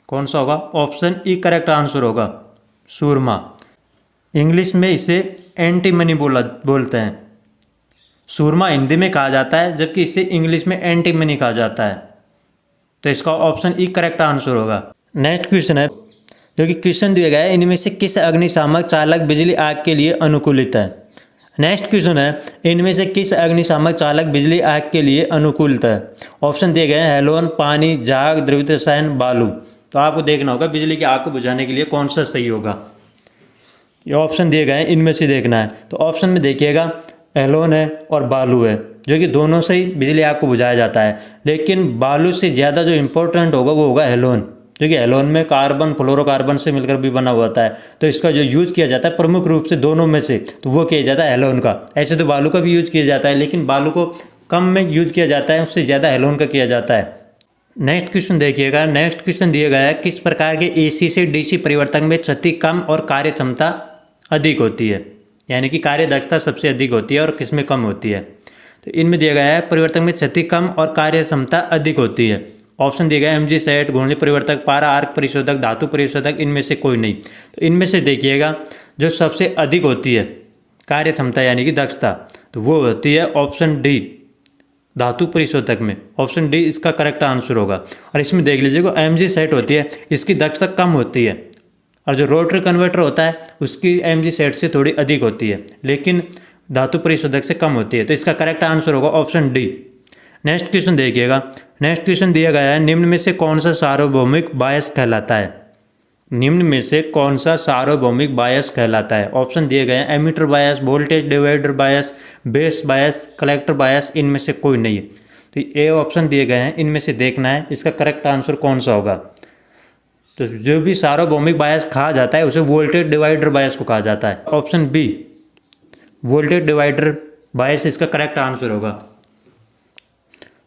कौन सा होगा? ऑप्शन ई करेक्ट आंसर होगा, सुरमा। इंग्लिश में इसे एंटीमनी बोलते हैं। सुरमा हिंदी में कहा जाता है, जबकि इसे इंग्लिश में एंटीमनी कहा जाता है। तो इसका ऑप्शन ई करेक्ट आंसर होगा। नेक्स्ट क्वेश्चन है, जो कि क्वेश्चन दिया गया है, इनमें से किस अग्निशामक चालक बिजली आग के लिए अनुकूलित है। नेक्स्ट क्वेश्चन है, इनमें से किस अग्निशामक चालक बिजली आग के लिए अनुकूलित है। ऑप्शन दिए गए हैं हेलोन, पानी, झाग, द्रवित रसायन, बालू। तो आपको देखना होगा बिजली की आग को बुझाने के लिए कौन सा सही होगा। ये ऑप्शन दिए गए हैं, इनमें से देखना है। तो ऑप्शन में देखिएगा हेलोन है और बालू है, जो कि दोनों से ही बिजली आग को बुझाया जाता है, लेकिन बालू से ज़्यादा जो इम्पोर्टेंट होगा वो होगा हेलोन, जो कि हेलोन में कार्बन फ्लोरोकार्बन से मिलकर भी बना हुआ होता है। तो इसका जो यूज़ किया जाता है प्रमुख रूप से दोनों में से, तो वो किया जाता है हेलोन का। ऐसे तो बालू का भी यूज़ किया जाता है, लेकिन बालू को कम में यूज़ किया जाता है, उससे ज़्यादा हेलोन का किया जाता है। नेक्स्ट क्वेश्चन देखिएगा। नेक्स्ट क्वेश्चन दिया गया है, किस प्रकार के AC से DC परिवर्तन में क्षति कम और कार्य क्षमता अधिक होती है, यानी कि कार्य दक्षता सबसे अधिक होती है और किसमें कम होती है। तो इनमें दिया गया है परिवर्तन में क्षति कम और कार्य क्षमता अधिक होती है। ऑप्शन दिया गया है MG सेट, घूर्णी परिवर्तक, पारा आर्क परिशोधक, धातु परिशोधक, इनमें से कोई नहीं। तो इनमें से देखिएगा जो सबसे अधिक होती है कार्य क्षमता यानी कि दक्षता, तो वो होती है ऑप्शन डी, धातु परिशोधक में। ऑप्शन डी इसका करेक्ट आंसर होगा। और इसमें देख लीजिएगा MG सेट होती है, इसकी दक्षता कम होती है, और जो रोटरी कन्वर्टर होता है उसकी MG सेट से थोड़ी अधिक होती है, लेकिन धातु परिशोधक से कम होती है। तो इसका करेक्ट आंसर होगा ऑप्शन डी। नेक्स्ट क्वेश्चन देखिएगा। नेक्स्ट क्वेश्चन दिया गया है, निम्न में से कौन सा सार्वभौमिक बायस कहलाता है। निम्न में से कौन सा सार्वभौमिक बायस कहलाता है। ऑप्शन दिए गए हैं emitter bias, voltage divider bias, base bias, collector bias, इनमें से कोई नहीं है। तो ये ऑप्शन दिए गए हैं, इनमें से देखना है इसका करेक्ट आंसर कौन सा होगा। तो जो भी सार्वभौमिक बायस कहा जाता है उसे वोल्टेज डिवाइडर बायस को कहा जाता है। Option B, voltage divider bias इसका करेक्ट आंसर होगा।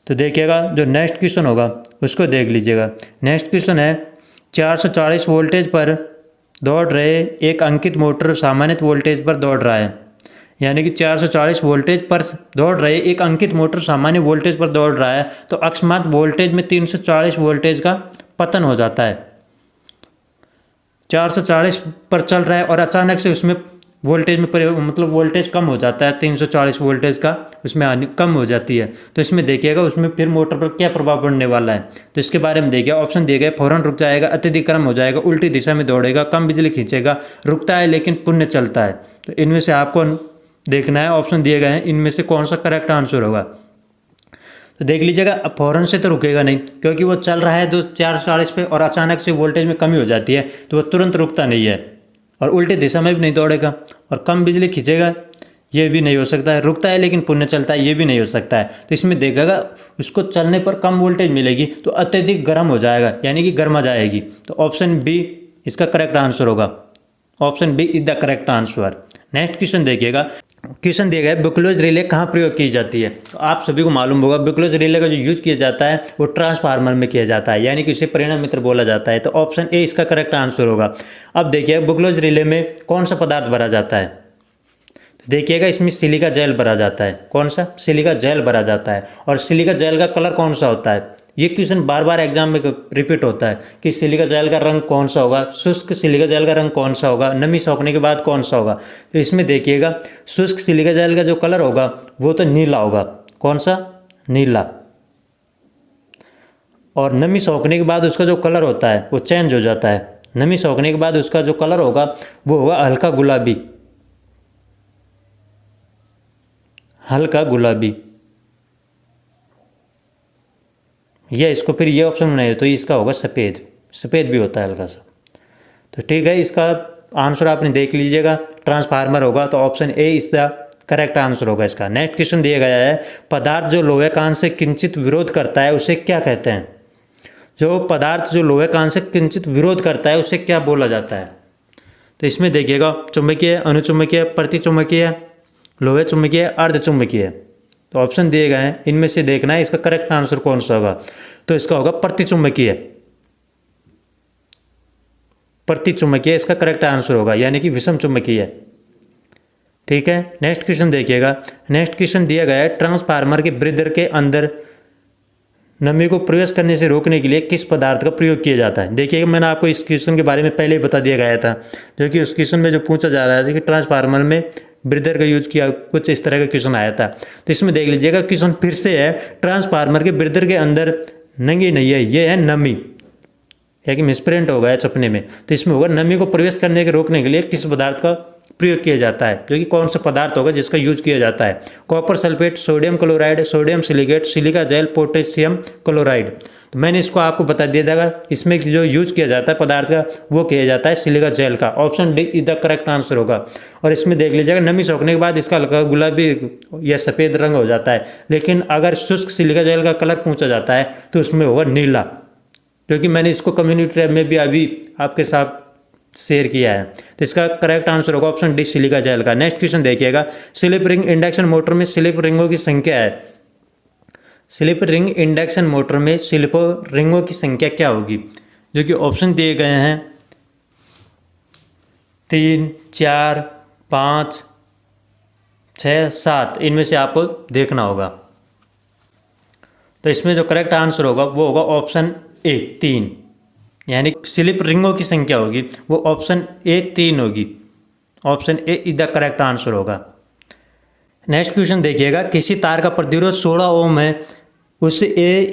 तो देखिएगा जो नेक्स्ट क्वेश्चन होगा उसको देख लीजिएगा। नेक्स्ट क्वेश्चन है, 440 वोल्टेज पर दौड़ रहे एक अंकित मोटर सामान्य वोल्टेज पर दौड़ रहा है, यानी कि 440 वोल्टेज पर दौड़ रहे एक अंकित मोटर सामान्य वोल्टेज पर दौड़ रहा है, तो अकस्मात वोल्टेज में 340 वोल्टेज का पतन हो जाता है। 440 पर चल रहा है और अचानक से उसमें वोल्टेज में मतलब वोल्टेज कम हो जाता है, 340 वोल्टेज का उसमें कम हो जाती है। तो इसमें देखिएगा उसमें फिर मोटर पर क्या प्रभाव पड़ने वाला है, तो इसके बारे में देखिए। ऑप्शन दिए गए, फौरन रुक जाएगा, अत्यधिक गर्म हो जाएगा, उल्टी दिशा में दौड़ेगा, कम बिजली खींचेगा, रुकता है लेकिन पुनः चलता है। तो इनमें से आपको देखना है, ऑप्शन दिए गए हैं, इनमें से कौन सा करेक्ट आंसर होगा। तो देख लीजिएगा, अब फ़ौरन से तो रुकेगा नहीं, क्योंकि वो चल रहा है 440 पे और अचानक से वोल्टेज में कमी हो जाती है, तो वो तुरंत रुकता नहीं है, और उल्टी दिशा में भी नहीं दौड़ेगा, और कम बिजली खींचेगा, ये भी नहीं हो सकता है। रुकता है लेकिन पुनः चलता है, ये भी नहीं हो सकता है। तो इसमें देखेगा उसको चलने पर कम वोल्टेज मिलेगी तो अत्यधिक गर्म हो जाएगा, यानी कि गर्मा जाएगी। तो ऑप्शन बी इसका करेक्ट आंसर होगा। Option B is the correct answer. Next question देखिएगा। क्वेश्चन दिया गया है, बुकलोज रिले कहाँ प्रयोग की जाती है। तो आप सभी को मालूम होगा बुकलोज रिले का जो यूज़ किया जाता है वो ट्रांसफार्मर में किया जाता है, यानी कि उसे परिणाम मित्र बोला जाता है। तो ऑप्शन ए इसका करेक्ट आंसर होगा। अब देखिए बुकलोज रिले में कौन सा पदार्थ भरा जाता है। तो देखिएगा इसमें सिलिका जेल भरा जाता है। कौन सा? सिलिका जेल भरा जाता है। और सिलिका जेल का कलर कौन सा होता है? ये क्वेश्चन बार बार एग्जाम में रिपीट होता है कि सिलिका जेल का रंग कौन सा होगा, शुष्क सिलिका जेल का रंग कौन सा होगा, नमी सोखने के बाद कौन सा होगा। तो इसमें देखिएगा शुष्क सिलिका जेल का जो कलर होगा वो तो नीला होगा। कौन सा? नीला। और नमी सोखने के बाद उसका जो कलर होता है वो चेंज हो जाता है। नमी सोखने के बाद उसका जो कलर होगा वो होगा हल्का गुलाबी, हल्का गुलाबी। या इसको फिर ये ऑप्शन बनाइए तो इसका होगा सफ़ेद, सफ़ेद भी होता है हल्का सा। तो ठीक है, इसका आंसर आपने देख लीजिएगा, ट्रांसफार्मर होगा। तो ऑप्शन ए इस द करेक्ट आंसर होगा इसका। नेक्स्ट क्वेश्चन दिया गया है, पदार्थ जो लोहे कान से किंचित विरोध करता है उसे क्या कहते हैं। जो पदार्थ जो लोहे कान से किंचित विरोध करता है उसे क्या बोला जाता है। तो इसमें देखिएगा चुंबकीय, अनुचुंबकीय, प्रतिचुंबकीय, लोहे चुंबकीय, अर्धचुंबकीय। तो ऑप्शन दिए गए हैं, इनमें से देखना है इसका करेक्ट आंसर कौन सा होगा। तो इसका होगा प्रतिचुंबकीय। प्रतिचुंबकीय इसका करेक्ट आंसर होगा, यानी कि विषम चुंबकीय। ठीक है, नेक्स्ट क्वेश्चन देखिएगा। नेक्स्ट क्वेश्चन दिया गया है, ट्रांसफार्मर के ब्रीदर के अंदर नमी को प्रवेश करने से रोकने के लिए किस पदार्थ का प्रयोग किया जाता है। देखिएगा मैंने आपको इस क्वेश्चन के बारे में पहले ही बता दिया गया था, जो कि उस क्वेश्चन में जो पूछा जा रहा है कि ट्रांसफार्मर में ब्रीदर का यूज किया, कुछ इस तरह का क्वेश्चन आया था। तो इसमें देख लीजिएगा क्वेश्चन फिर से है, ट्रांसफार्मर के ब्रीदर के अंदर नमी नहीं है, ये है नमी। या कि मिसप्रिंट हो गया चपने में, तो इसमें होगा नमी को प्रवेश करने के रोकने के लिए किस पदार्थ का प्रयोग किया जाता है, जो कि कौन सा पदार्थ होगा जिसका यूज किया जाता है। Copper sulphate, sodium chloride, sodium silicate, silica gel, potassium chloride. तो मैंने इसको आपको बता दिया था, इसमें जो यूज किया जाता है पदार्थ का वो किया जाता है सिलिका जेल का। Option D is the correct answer होगा। और इसमें देख लीजिएगा नमी सोखने के बाद इसका हल्का गुलाबी या सफ़ेद रंग हो जाता है, लेकिन अगर शुष्क सिलिका जेल का कलर पूछा जाता है तो उसमें होगा नीला, क्योंकि मैंने इसको कम्युनिटी टैब में भी अभी आपके साथ शेयर किया है। तो इसका करेक्ट आंसर होगा ऑप्शन डी सिलिका जेल का। नेक्स्ट क्वेश्चन देखिएगा, स्लिप रिंग इंडक्शन मोटर में स्लिप रिंगों की संख्या है। स्लिप रिंग इंडक्शन मोटर में स्लिप रिंगों की संख्या क्या होगी, जो कि ऑप्शन दिए गए हैं 3, 4, 5, 6, 7, इनमें से आपको देखना होगा। तो इसमें जो करेक्ट आंसर होगा वो होगा ऑप्शन ए 3, यानी स्लिप रिंगों की संख्या होगी वो ऑप्शन ए 3 होगी। Option A is the correct answer होगा। नेक्स्ट क्वेश्चन देखिएगा, किसी तार का प्रतिरोध 16 ओम है, उसे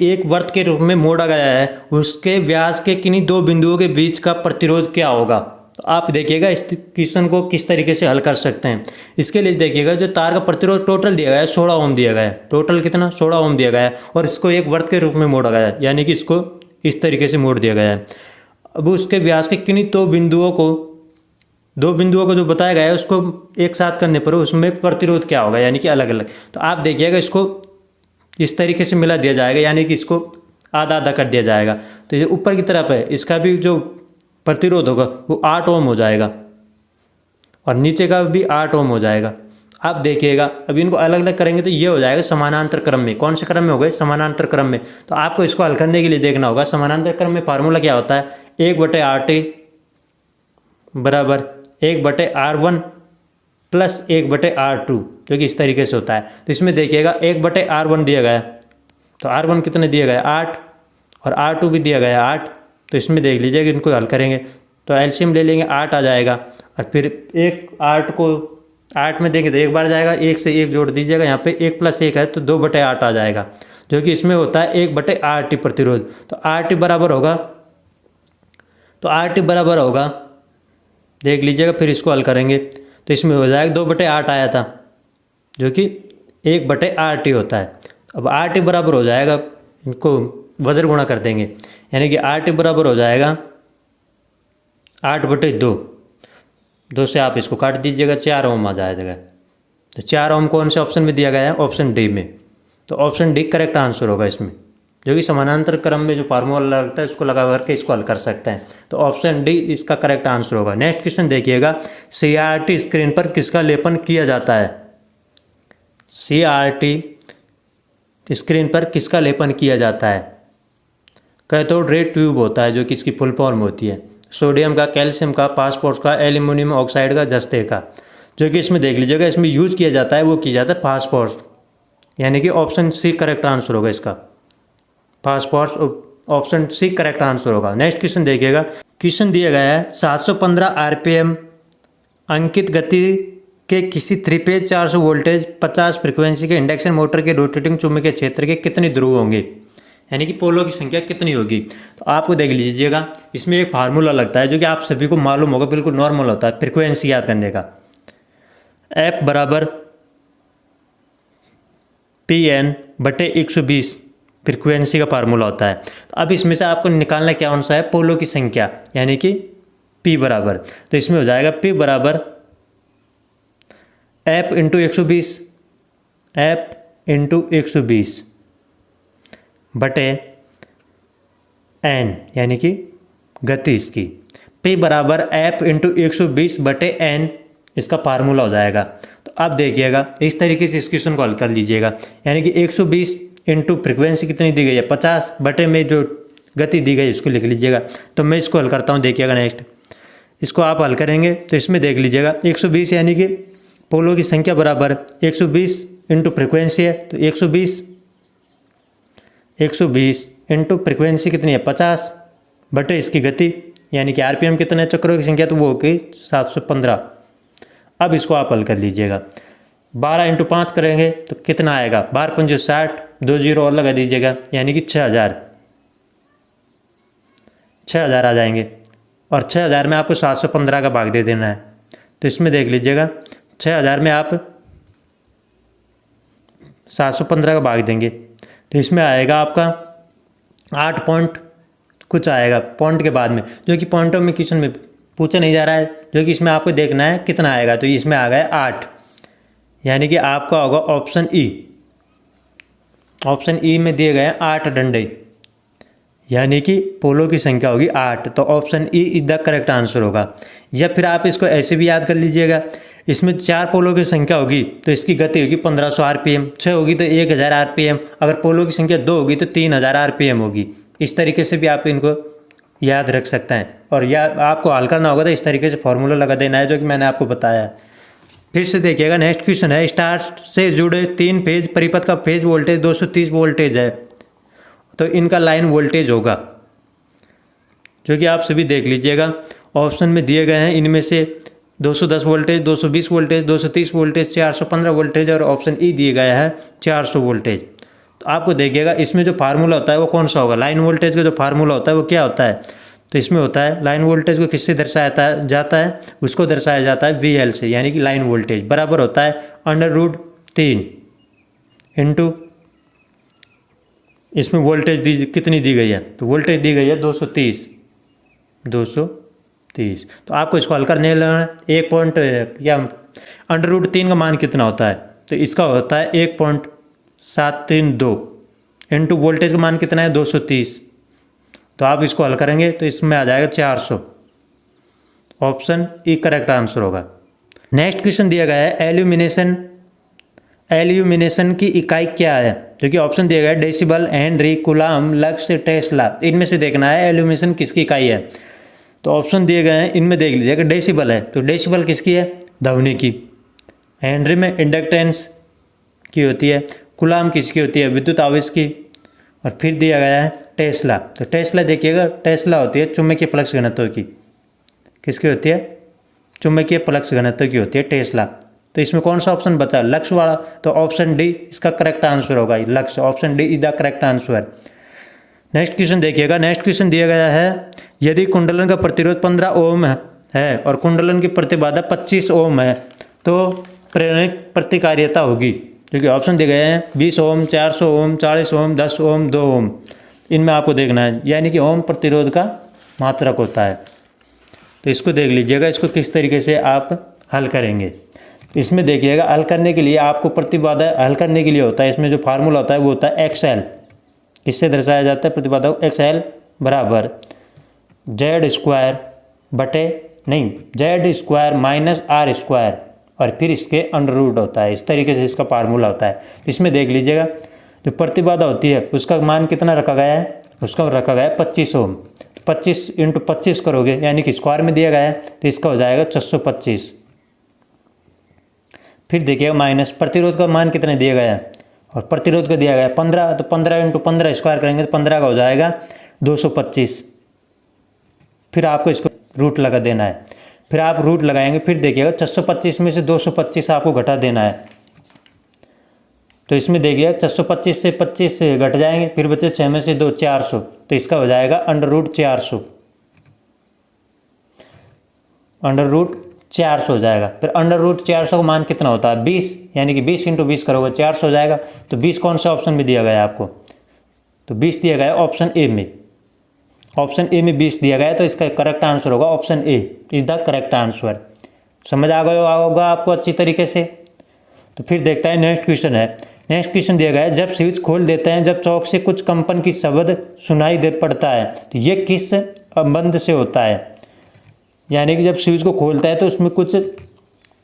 एक वर्त के रूप में मोड़ा गया है, उसके व्यास के किन्हीं दो बिंदुओं के बीच का प्रतिरोध क्या होगा। तो आप देखिएगा इस क्वेश्चन को किस तरीके से हल कर सकते हैं। इसके लिए देखिएगा जो तार का प्रतिरोध टोटल दिया गया है 16 ओम दिया गया है, टोटल कितना 16 ओम दिया गया है, और इसको एक वर्त के रूप में मोड़ा गया है, यानी कि इसको इस तरीके से मोड़ दिया गया है। अब उसके व्यास के किन्हीं दो बिंदुओं को जो बताया गया है उसको एक साथ करने पर उसमें प्रतिरोध क्या होगा, यानी कि अलग अलग। तो आप देखिएगा इसको इस तरीके से मिला दिया जाएगा, यानी कि इसको आधा आधा कर दिया जाएगा। तो ये ऊपर की तरफ है, इसका भी जो प्रतिरोध होगा वो 8 ओम हो जाएगा और नीचे का भी 8 ओम हो जाएगा। आप देखिएगा अभी इनको अलग अलग करेंगे तो ये हो जाएगा समानांतर क्रम में। कौन से क्रम में हो गए, समानांतर क्रम में। तो आपको इसको हल करने के लिए देखना होगा समानांतर क्रम में फार्मूला क्या होता है, 1/RT बराबर 1/R1 प्लस 1/R2, जो कि इस तरीके से होता है। तो इसमें देखिएगा 1/R1 दिया गया, तो R1 कितने दिया गया 8, और R2 भी दिया गया 8। तो इसमें देख लीजिएगा इनको हल करेंगे तो एलसीएम ले लेंगे 8 आ जाएगा, और फिर एक 8 को 8 में देंगे तो एक बार जाएगा, 1 से 1 जोड़ दीजिएगा, यहाँ पे 1 + 1 है तो 2/8 आ जाएगा, जो कि इसमें होता है 1/RT प्रतिरोध। तो RT बराबर होगा देख लीजिएगा, फिर इसको हल करेंगे तो इसमें हो जाएगा 2/8 आया था, जो कि 1/RT होता है। अब RT बराबर हो जाएगा, इनको वज्र गुणा कर देंगे, यानी कि RT बराबर हो जाएगा 8/2। 2 से आप इसको काट दीजिएगा, 4 ओम आ जाएगा। तो 4 ओम कौन से ऑप्शन में दिया गया है, ऑप्शन डी में। तो ऑप्शन डी करेक्ट आंसर होगा इसमें, जो कि समानांतर क्रम में जो फार्मूला लगता है उसको लगा करके इसको हल कर सकते हैं। तो ऑप्शन डी इसका करेक्ट आंसर होगा। नेक्स्ट क्वेश्चन देखिएगा, CRT स्क्रीन पर किसका लेपन किया जाता है। CRT स्क्रीन पर किसका लेपन किया जाता है। कैथोड रे ट्यूब होता है, जो कि इसकी फुल फॉर्म होती है, सोडियम का, कैल्शियम का, फास्फोरस का, एल्यूमिनियम ऑक्साइड का, जस्ते का। जो कि इसमें देख लीजिएगा इसमें यूज किया जाता है वो किया जाता है फास्फोरस, यानी कि ऑप्शन सी करेक्ट आंसर होगा इसका, phosphorus option C correct answer होगा। नेक्स्ट क्वेश्चन देखिएगा, क्वेश्चन दिया गया है 715 RPM अंकित गति के किसी 3 फेज 400 वोल्टेज 50 फ्रीक्वेंसी के इंडक्शन मोटर के रोटेटिंग चुंबकीय क्षेत्र के कितने ध्रुव होंगे, यानी कि पोलों की संख्या कितनी होगी। तो आपको देख लीजिएगा इसमें एक फार्मूला लगता है जो कि आप सभी को मालूम होगा, बिल्कुल नॉर्मल होता है फ्रीक्वेंसी याद करने का। F बराबर PN/120 फ्रीक्वेंसी का फार्मूला होता है। तो अब इसमें से आपको निकालना क्या कौन सा है, पोलों की संख्या, यानी कि P बराबर। तो इसमें हो जाएगा P बराबर F × 120 बटे N, यानी कि गति इसकी। P बराबर F × 120 बटे N इसका फार्मूला हो जाएगा। तो अब देखिएगा इस तरीके से इस क्वेश्चन को हल कर लीजिएगा, यानी कि 120 इंटू फ्रिक्वेंसी कितनी दी गई है 50 बटे में जो गति दी गई इसको लिख लीजिएगा। तो मैं इसको हल करता हूँ, देखिएगा नेक्स्ट इसको आप हल करेंगे तो इसमें देख लीजिएगा 120 यानी कि पोलों की संख्या बराबर 120 इंटू फ्रिक्वेंसी है, तो 120 इंटू फ्रिक्वेंसी कितनी है 50 बटे इसकी गति, यानी कि RPM कितने चक्रों की संख्या, तो वो होगी 715। अब इसको आप हल कर लीजिएगा, 12 इंटू 5 करेंगे तो कितना आएगा, 12 × 5 = 60, 2 जीरो और लगा दीजिएगा, यानी कि 6000। 6,000 आ जाएंगे और 6,000 में आपको 715 का भाग दे देना है। तो इसमें देख लीजिएगा 6,000 में आप 715 का भाग देंगे तो इसमें आएगा आपका 8 पॉइंट कुछ आएगा पॉइंट के बाद में, जो कि पॉइंटों में क्वेश्चन में पूछा नहीं जा रहा है, जो कि इसमें आपको देखना है कितना आएगा। तो इसमें आ गया 8, यानी कि आपका होगा ऑप्शन ई। ऑप्शन ई में दिए गए 8 डंडे, यानी कि पोलो की संख्या होगी 8। तो option E is the correct answer होगा। या फिर आप इसको ऐसे भी याद कर लीजिएगा, इसमें 4 पोलो की संख्या होगी तो इसकी गति होगी 1500 RPM, 6 होगी तो 1000 RPM, अगर पोलो की संख्या 2 होगी तो 3000 RPM होगी। इस तरीके से भी आप इनको याद रख सकते हैं। और या आपको हल करना होगा तो इस तरीके से फॉर्मूला लगा देना है जो कि मैंने आपको बताया है। फिर से देखिएगा, नेक्स्ट क्वेश्चन है, स्टार से जुड़े 3 फेज परिपथ का फेज वोल्टेज 230 वोल्टेज है, तो इनका लाइन वोल्टेज होगा, जो कि आप सभी देख लीजिएगा। ऑप्शन में दिए गए हैं, इनमें से 210 वोल्टेज, 220 वोल्टेज, 230 वोल्टेज, 415 वोल्टेज और ऑप्शन ई दिए गया है 400 वोल्टेज। तो आपको देखिएगा इसमें जो फार्मूला होता है वो कौन सा होगा। लाइन वोल्टेज का जो फार्मूला होता है वो क्या होता है, तो इसमें होता है लाइन वोल्टेज को किससे दर्शाया जाता है, उसको दर्शाया जाता है VL से, यानी कि लाइन वोल्टेज बराबर होता है √3 इंटू इसमें वोल्टेज कितनी दी गई है, तो वोल्टेज दी गई है 230। तो आपको इसको हल करने लेना है। 1 पॉइंट या √3 का मान कितना होता है, तो इसका होता है 1.732 इंटू वोल्टेज का मान कितना है 230। तो आप इसको हल करेंगे तो इसमें आ जाएगा 400। ऑप्शन ई करेक्ट आंसर होगा। नेक्स्ट क्वेश्चन दिया गया है, एल्यूमिनेशन की इकाई क्या है, जो कि ऑप्शन दिया गया है decibel, Henry, coulomb, lux, Tesla. इनमें से देखना है एल्यूमिनेशन किसकी इकाई है। तो ऑप्शन दिए गए हैं, इनमें देख लीजिएगा डेसिबल है, तो डेसिबल किसकी है, ध्वनि की। हेनरी में इंडक्टेंस की होती है, कूलाम किसकी होती है, विद्युत आवेश की। और फिर दिया गया है टेस्ला, तो टेस्ला देखिएगा, टेस्ला होती है चुंबकीय फ्लक्स घनत्व की। किसकी होती है, चुंबकीय फ्लक्स घनत्व की होती है टेस्ला। तो इसमें कौन सा ऑप्शन बचा, लक्स वाला, तो ऑप्शन डी इसका करेक्ट आंसर होगा, lux. Option D is the correct answer. Next question देखिएगा, नेक्स्ट क्वेश्चन दिया गया है, यदि कुंडलन का प्रतिरोध 15 ओम है और कुंडलन की प्रतिबाधा 25 ओम है तो प्रेरणिक प्रतिकार्यता होगी, जो कि ऑप्शन दिए गए हैं 20 ओम, 400 ओम, 40 ओम, 10 ओम, 2 ओम। इनमें आपको देखना है, यानी कि ओम प्रतिरोध का मात्रक होता है। तो इसको देख लीजिएगा, इसको किस तरीके से आप हल करेंगे। इसमें देखिएगा, हल करने के लिए आपको प्रतिबाधा हल करने के लिए होता है, इसमें जो फार्मूला होता है वो होता है XL। किससे दर्शाया जाता है प्रतिबाधा को, XL बराबर Z² माइनस R² और फिर इसके √ होता है। इस तरीके से इसका फार्मूला होता है। इसमें देख लीजिएगा, जो प्रतिबाधा होती है उसका मान कितना रखा गया है, उसका रखा गया है 25 ओम। 25 × 25 करोगे, यानी कि स्क्वायर में दिया गया है, तो इसका हो जाएगा 625। फिर देखिएगा माइनस प्रतिरोध का मान कितने दिया गया है, और प्रतिरोध का दिया गया है 15, तो 15 × 15 स्क्वायर करेंगे तो 15 का हो जाएगा 225। फिर आपको इसको रूट लगा देना है, फिर आप रूट लगाएंगे, फिर देखिएगा 625 में से 225 आपको घटा देना है। तो इसमें देखिएगा 625 से 25 घट जाएंगे, फिर बचे 6 में से 2, 400। तो इसका हो जाएगा √400, √400 हो जाएगा। फिर √400 का मान कितना होता है 20, यानी कि 20 × 20 करोगे 400 हो जाएगा। तो 20 कौन सा ऑप्शन में दिया गया है आपको, तो 20 दिया गया है ऑप्शन ए में। ऑप्शन ए में 20 दिया गया है, तो इसका करेक्ट आंसर होगा option A is the correct answer. समझ आ गया होगा आपको अच्छी तरीके से। तो फिर देखता है नेक्स्ट क्वेश्चन है। नेक्स्ट क्वेश्चन दिया गया है, जब स्विच खोल देते हैं, जब चौक से कुछ कंपन की शब्द सुनाई दे पड़ता है, तो ये किस संबंध से होता है। यानी कि जब स्विच को खोलता है तो उसमें कुछ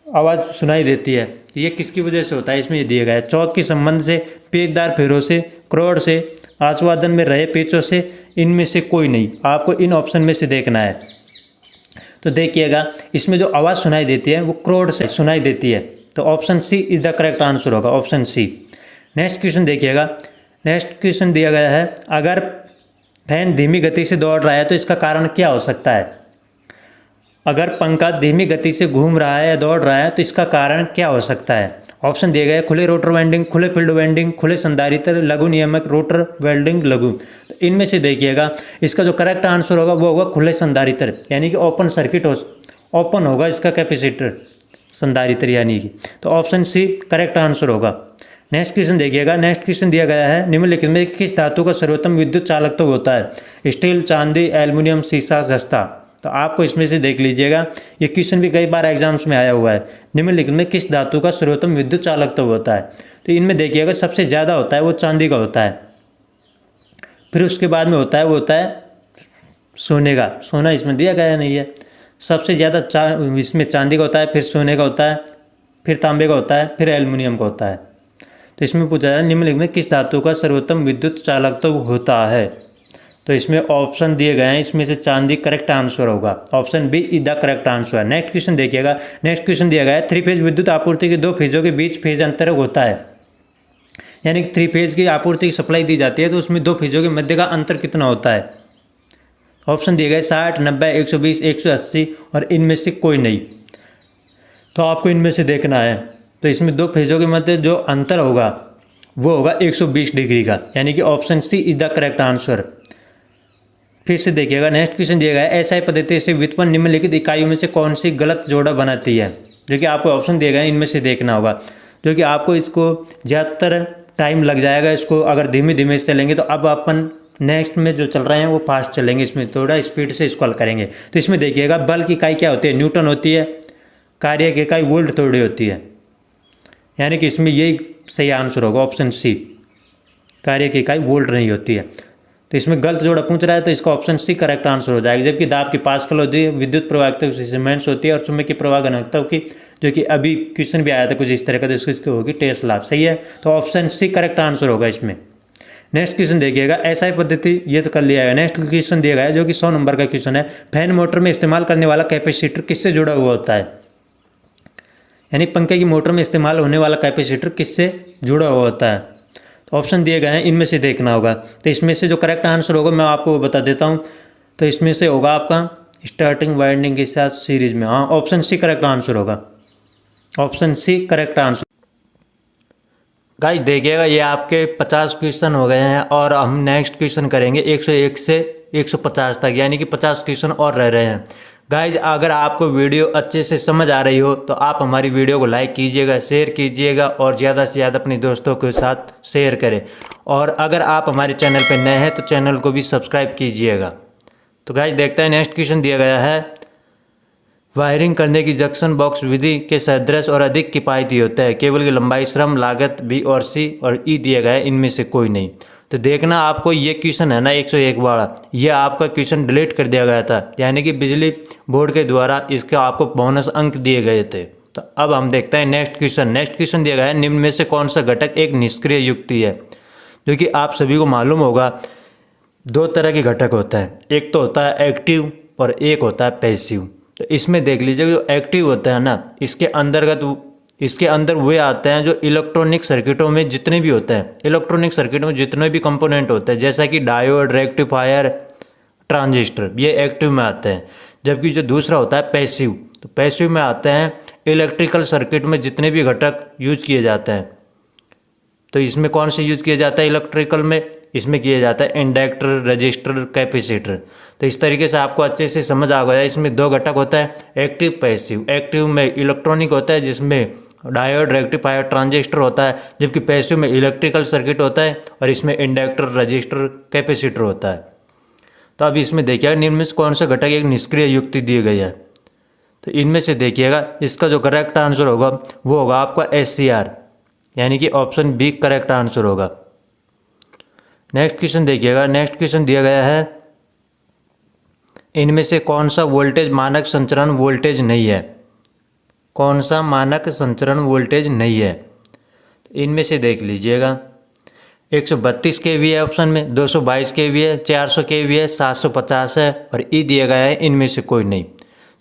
आवाज़ सुनाई देती है, तो ये किसकी वजह से होता है। इसमें ये दिया गया है, चौक के संबंध से, पेचदार फेरों से, क्रोड से, आस्वादन में रहे पेचों से, इनमें से कोई नहीं। आपको इन ऑप्शन में से देखना है। तो देखिएगा, इसमें जो आवाज़ सुनाई देती है वो क्रोड से सुनाई देती है, तो option C is the correct answer होगा, ऑप्शन सी। नेक्स्ट क्वेश्चन देखिएगा, नेक्स्ट क्वेश्चन दिया गया है, अगर फैन धीमी गति से दौड़ रहा है तो इसका कारण क्या हो सकता है। अगर पंखा धीमी गति से घूम रहा है या दौड़ रहा है तो इसका कारण क्या हो सकता है। ऑप्शन दिए गए खुले रोटर वाइंडिंग, खुले फील्ड वाइंडिंग, खुले संधारित्र, लघु नियामक, रोटर वेल्डिंग लघु। तो इनमें से देखिएगा इसका जो करेक्ट आंसर होगा वो होगा खुले संधारित्र, यानी कि ओपन सर्किट ओपन होगा इसका कैपेसिटर संधारित्र यानी कि। तो ऑप्शन सी करेक्ट आंसर होगा। नेक्स्ट क्वेश्चन देखिएगा। नेक्स्ट क्वेश्चन दिया गया है निम्नलिखित में किस धातु का सर्वोत्तम विद्युत चालकत्व होता है? स्टील, चांदी, एल्युमिनियम, सीसा, जस्ता। तो आपको इसमें से देख लीजिएगा, ये क्वेश्चन भी कई बार एग्जाम्स में आया हुआ है। निम्नलिखित में किस धातु का सर्वोत्तम विद्युत चालकत्व होता है? तो इनमें देखिएगा सबसे ज़्यादा होता है वो चांदी का होता है, फिर उसके बाद में होता है वो होता है सोने का। सोना इसमें दिया गया नहीं है। सबसे ज़्यादा इसमें चांदी का होता है, फिर सोने का होता है, फिर तांबे का होता है, फिर एल्युमिनियम का होता है। तो इसमें पूछा जा रहा है निम्नलिखित में किस धातु का सर्वोत्तम विद्युत चालकत्व होता है? तो इसमें ऑप्शन दिए गए हैं, इसमें से चांदी करेक्ट आंसर होगा। Option B is the correct answer है। नेक्स्ट क्वेश्चन देखिएगा। नेक्स्ट क्वेश्चन दिया गया है 3 फेज विद्युत आपूर्ति के 2 फेजों के बीच फेज अंतर होता है, यानी कि 3 फेज की आपूर्ति की सप्लाई दी जाती है तो उसमें 2 फेजों के मध्य का अंतर कितना होता है? ऑप्शन दिए गए 60, 90, 120, 180 और इनमें से कोई नहीं। तो आपको इनमें से देखना है। तो इसमें 2 फेजों के मध्य जो अंतर होगा वो होगा 120 डिग्री का, यानी कि option C is the correct answer. फिर से देखिएगा। नेक्स्ट क्वेश्चन दिया गया है एसआई पद्धति से व्युत्पन्न निम्नलिखित इकाइयों में से कौन सी गलत जोड़ा बनाती है? जो कि आपको ऑप्शन दिए गए इनमें से देखना होगा, जो कि आपको इसको ज़्यादातर टाइम लग जाएगा। इसको अगर धीमे धीमे से चलेंगे तो अब अपन नेक्स्ट में जो चल रहे हैं वो फास्ट चलेंगे, इसमें थोड़ा स्पीड से इसको हल करेंगे। तो इसमें देखिएगा बल की इकाई क्या होती है? न्यूटन होती है। कार्य की इकाई वोल्ट थोड़ी होती है, यानी कि इसमें यही सही आंसर होगा ऑप्शन सी। कार्य की इकाई वोल्ट नहीं होती है। तो इसमें गलत जोड़ा पूछ रहा है तो इसका ऑप्शन सी करेक्ट आंसर हो जाएगा। जबकि दाब की पास्कल होती है, विद्युत प्रवाहकता सीमेंस होती है और चुंबक की प्रवाह घनत्व की, जो कि अभी क्वेश्चन भी आया था कुछ इस तरह का, तो इसकी होगी टेस्ला। सही है, तो ऑप्शन सी करेक्ट आंसर होगा इसमें। नेक्स्ट क्वेश्चन देखिएगा। एसआई पद्धति ये तो कर लिया है। नेक्स्ट क्वेश्चन दिया गया है जो कि 100 नंबर का क्वेश्चन है। फैन मोटर में इस्तेमाल करने वाला कैपेसिटर किससे जुड़ा हुआ होता है? यानी पंखे की मोटर में इस्तेमाल होने वाला कैपेसिटर किससे जुड़ा हुआ होता है? तो ऑप्शन दिए गए हैं, इनमें से देखना होगा। तो इसमें से जो करेक्ट आंसर होगा मैं आपको बता देता हूँ। तो इसमें से होगा आपका स्टार्टिंग वाइंडिंग के साथ सीरीज में। हाँ, ऑप्शन सी करेक्ट आंसर होगा। Option C correct answer. Guys देखिएगा, ये आपके 50 क्वेश्चन हो गए हैं और हम नेक्स्ट क्वेश्चन करेंगे 101 से 150 तक, यानी कि 50 क्वेश्चन और रह रहे हैं। गाइज अगर आपको वीडियो अच्छे से समझ आ रही हो तो आप हमारी वीडियो को लाइक कीजिएगा, शेयर कीजिएगा और ज़्यादा से ज़्यादा अपने दोस्तों के साथ शेयर करें। और अगर आप हमारे चैनल पर नए हैं तो चैनल को भी सब्सक्राइब कीजिएगा। तो गाइज देखते हैं नेक्स्ट क्वेश्चन दिया गया है। वायरिंग करने की जंक्शन बॉक्स विधि के सदृश और अधिक किफ़ायती होता है। केबल की लंबाई, श्रम, लागत बी और सी और ई दिया गया है, इनमें से कोई नहीं। तो देखना आपको ये क्वेश्चन है ना 101 वाला, ये आपका क्वेश्चन डिलीट कर दिया गया था, यानी कि बिजली बोर्ड के द्वारा इसके आपको बोनस अंक दिए गए थे। तो अब हम देखते हैं नेक्स्ट क्वेश्चन। नेक्स्ट क्वेश्चन दिया गया है निम्न में से कौन सा घटक एक निष्क्रिय युक्ति है? जो कि आप सभी को मालूम होगा 2 तरह के घटक होता है, एक तो होता है एक्टिव और एक होता है पैसिव। तो इसमें देख लीजिए जो एक्टिव होता है ना, इसके अंदर वे आते हैं जो इलेक्ट्रॉनिक सर्किटों में जितने भी होते हैं, इलेक्ट्रॉनिक सर्किट में जितने भी कंपोनेंट होते हैं, जैसा कि डायोड, रेक्टिफायर, ट्रांजिस्टर, ये एक्टिव में आते हैं। जबकि जो दूसरा होता है पैसिव, तो पैसिव में आते हैं इलेक्ट्रिकल सर्किट में जितने भी घटक यूज किए जाते हैं। तो इसमें कौन से यूज किया जाता है इलेक्ट्रिकल में? इसमें किया जाता है इंडक्टर, रजिस्टर, कैपेसिटर। तो इस तरीके से आपको अच्छे से समझ आ गया। इसमें 2 घटक होता है, एक्टिव, पैसिव। एक्टिव में इलेक्ट्रॉनिक होता है जिसमें डायोड, रेक्टिफायर, ट्रांजिस्टर होता है, जबकि पैसिव में इलेक्ट्रिकल सर्किट होता है और इसमें इंडक्टर, रजिस्टर, कैपेसिटर होता है। तो अब इसमें देखिएगा निम्न में कौन सा घटक एक निष्क्रिय युक्ति दी गई है। तो इनमें से देखिएगा इसका जो करेक्ट आंसर होगा वो होगा आपका SCR, यानी कि ऑप्शन बी करेक्ट आंसर होगा। नेक्स्ट क्वेश्चन देखिएगा। नेक्स्ट क्वेश्चन दिया गया है इनमें से कौन सा वोल्टेज मानक संचरण वोल्टेज नहीं है? कौन सा मानक संचरण वोल्टेज नहीं है? इनमें से देख लीजिएगा 132 kV है ऑप्शन में, 222 kV है, 400 kV है, 750 है और ई दिया गया है, इनमें से कोई नहीं।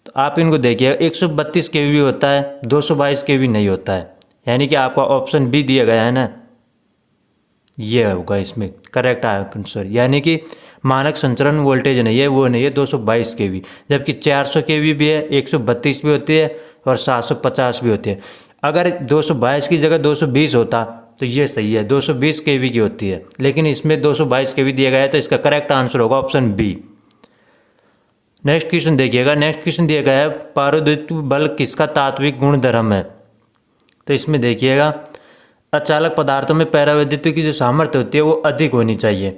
तो आप इनको देखिएगा 132 kV होता है, 222 kV नहीं होता है, यानी कि आपका ऑप्शन बी दिया गया है ना, ये होगा इसमें करेक्ट आंसर। यानी कि मानक संचरण वोल्टेज नहीं है, वो नहीं है 222 kV, जबकि 400 kV भी है, 132 भी होती है और 750 भी होती है। अगर 222 की जगह 220 होता तो ये सही है, 220 केवी की होती है, लेकिन इसमें 222 केवी दिया गया है, तो इसका करेक्ट आंसर होगा ऑप्शन बी। नेक्स्ट क्वेश्चन देखिएगा। नेक्स्ट क्वेश्चन दिया गया है पारदृत्य बल किसका तात्विक गुणधर्म है। तो इसमें देखिएगा अचालक पदार्थों में परावैद्युत की जो सामर्थ्य होती है वो अधिक होनी चाहिए,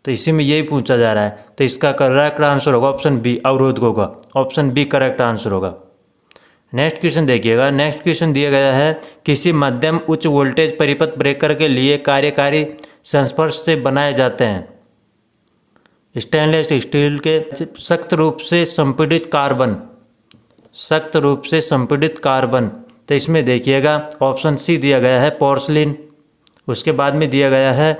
तो इसी में यही पूछा जा रहा है, तो इसका करेक्ट आंसर होगा ऑप्शन बी, अवरोधकों का। ऑप्शन बी करेक्ट आंसर होगा। नेक्स्ट क्वेश्चन देखिएगा। नेक्स्ट क्वेश्चन दिया गया है किसी मध्यम उच्च वोल्टेज परिपथ ब्रेकर के लिए कार्यकारी संस्पर्श से बनाए जाते हैं। स्टेनलेस स्टील के सख्त रूप से संपीड़ित कार्बन, सख्त रूप से संपीड़ित कार्बन, तो इसमें देखिएगा ऑप्शन सी दिया गया है पोर्सलिन, उसके बाद में दिया गया है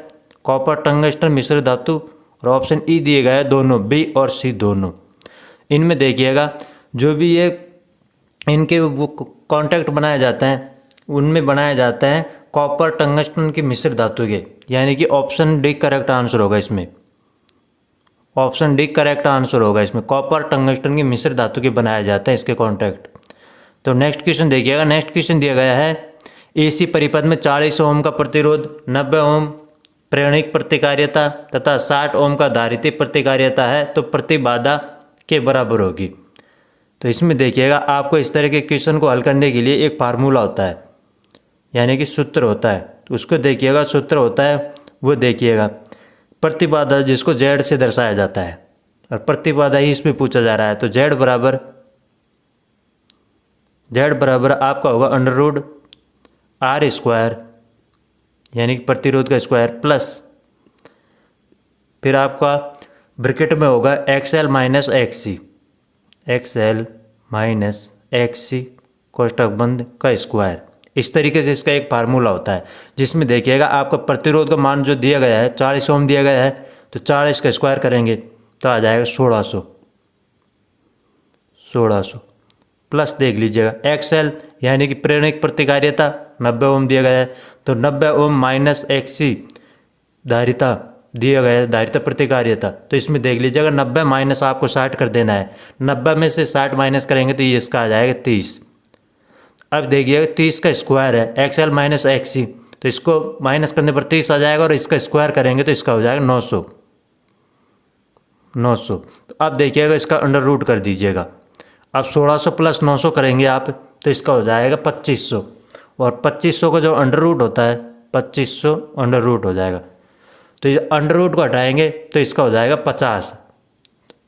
कॉपर टंगस्टन मिश्र धातु, और ऑप्शन ई दिए गया है दोनों, बी और सी दोनों। इनमें देखिएगा जो भी ये इनके वो कॉन्टैक्ट बनाए जाते हैं उनमें बनाया जाता है कॉपर टंगस्टन की मिश्र धातु के, यानी कि ऑप्शन डी करेक्ट आंसर होगा इसमें। ऑप्शन डी करेक्ट आंसर होगा इसमें, कॉपर टंगस्टन की मिश्र धातु के बनाए जाते हैं इसके कॉन्टैक्ट। तो नेक्स्ट क्वेश्चन देखिएगा। नेक्स्ट क्वेश्चन दिया गया है एसी परिपथ में 40 ओम का प्रतिरोध, 90 ओम प्रेरणिक प्रतिकार्यता तथा 60 ओम का धारित्य प्रतिकार्यता है, तो प्रतिबाधा के बराबर होगी। तो इसमें देखिएगा आपको इस तरह के क्वेश्चन को हल करने के लिए एक फार्मूला होता है, यानी कि सूत्र होता है, तो उसको देखिएगा। सूत्र होता है वो देखिएगा प्रतिबाधा, जिसको जेड से दर्शाया जाता है, और प्रतिबाधा ही इसमें पूछा जा रहा है। तो जेड बराबर आपका होगा √r², यानी कि प्रतिरोध का स्क्वायर, प्लस फिर आपका ब्रैकेट में होगा XL minus XC, XL minus XC कोष्ठक बंद का स्क्वायर। इस तरीके से इसका एक फार्मूला होता है, जिसमें देखिएगा आपका प्रतिरोध का मान जो दिया गया है 40 ओम दिया गया है, तो 40 का स्क्वायर करेंगे तो आ जाएगा 1600 प्लस देख लीजिएगा XL यानी कि प्रेरणिक प्रतिकार्यता 90 ओम दिया गया है, तो 90 ओम माइनस XC धारिता दिया गया है, धारिता प्रतिकार्यता। तो इसमें देख लीजिएगा 90 माइनस आपको 60 कर देना है, 90 में से 60 माइनस करेंगे तो ये इसका आ जाएगा 30। अब देखिएगा 30 का स्क्वायर है XL माइनस XC, तो इसको माइनस करने पर 30 आ जाएगा, और इसका स्क्वायर करेंगे तो इसका हो जाएगा 900। तो अब देखिएगा इसका अंडर रूट कर दीजिएगा। अब 1600 प्लस 900 करेंगे आप तो इसका हो जाएगा 2500, और 2500 का जो अंडर रूट होता है 2500 अंडर रूट हो जाएगा, तो ये अंडर रूट को हटाएंगे तो इसका हो जाएगा 50,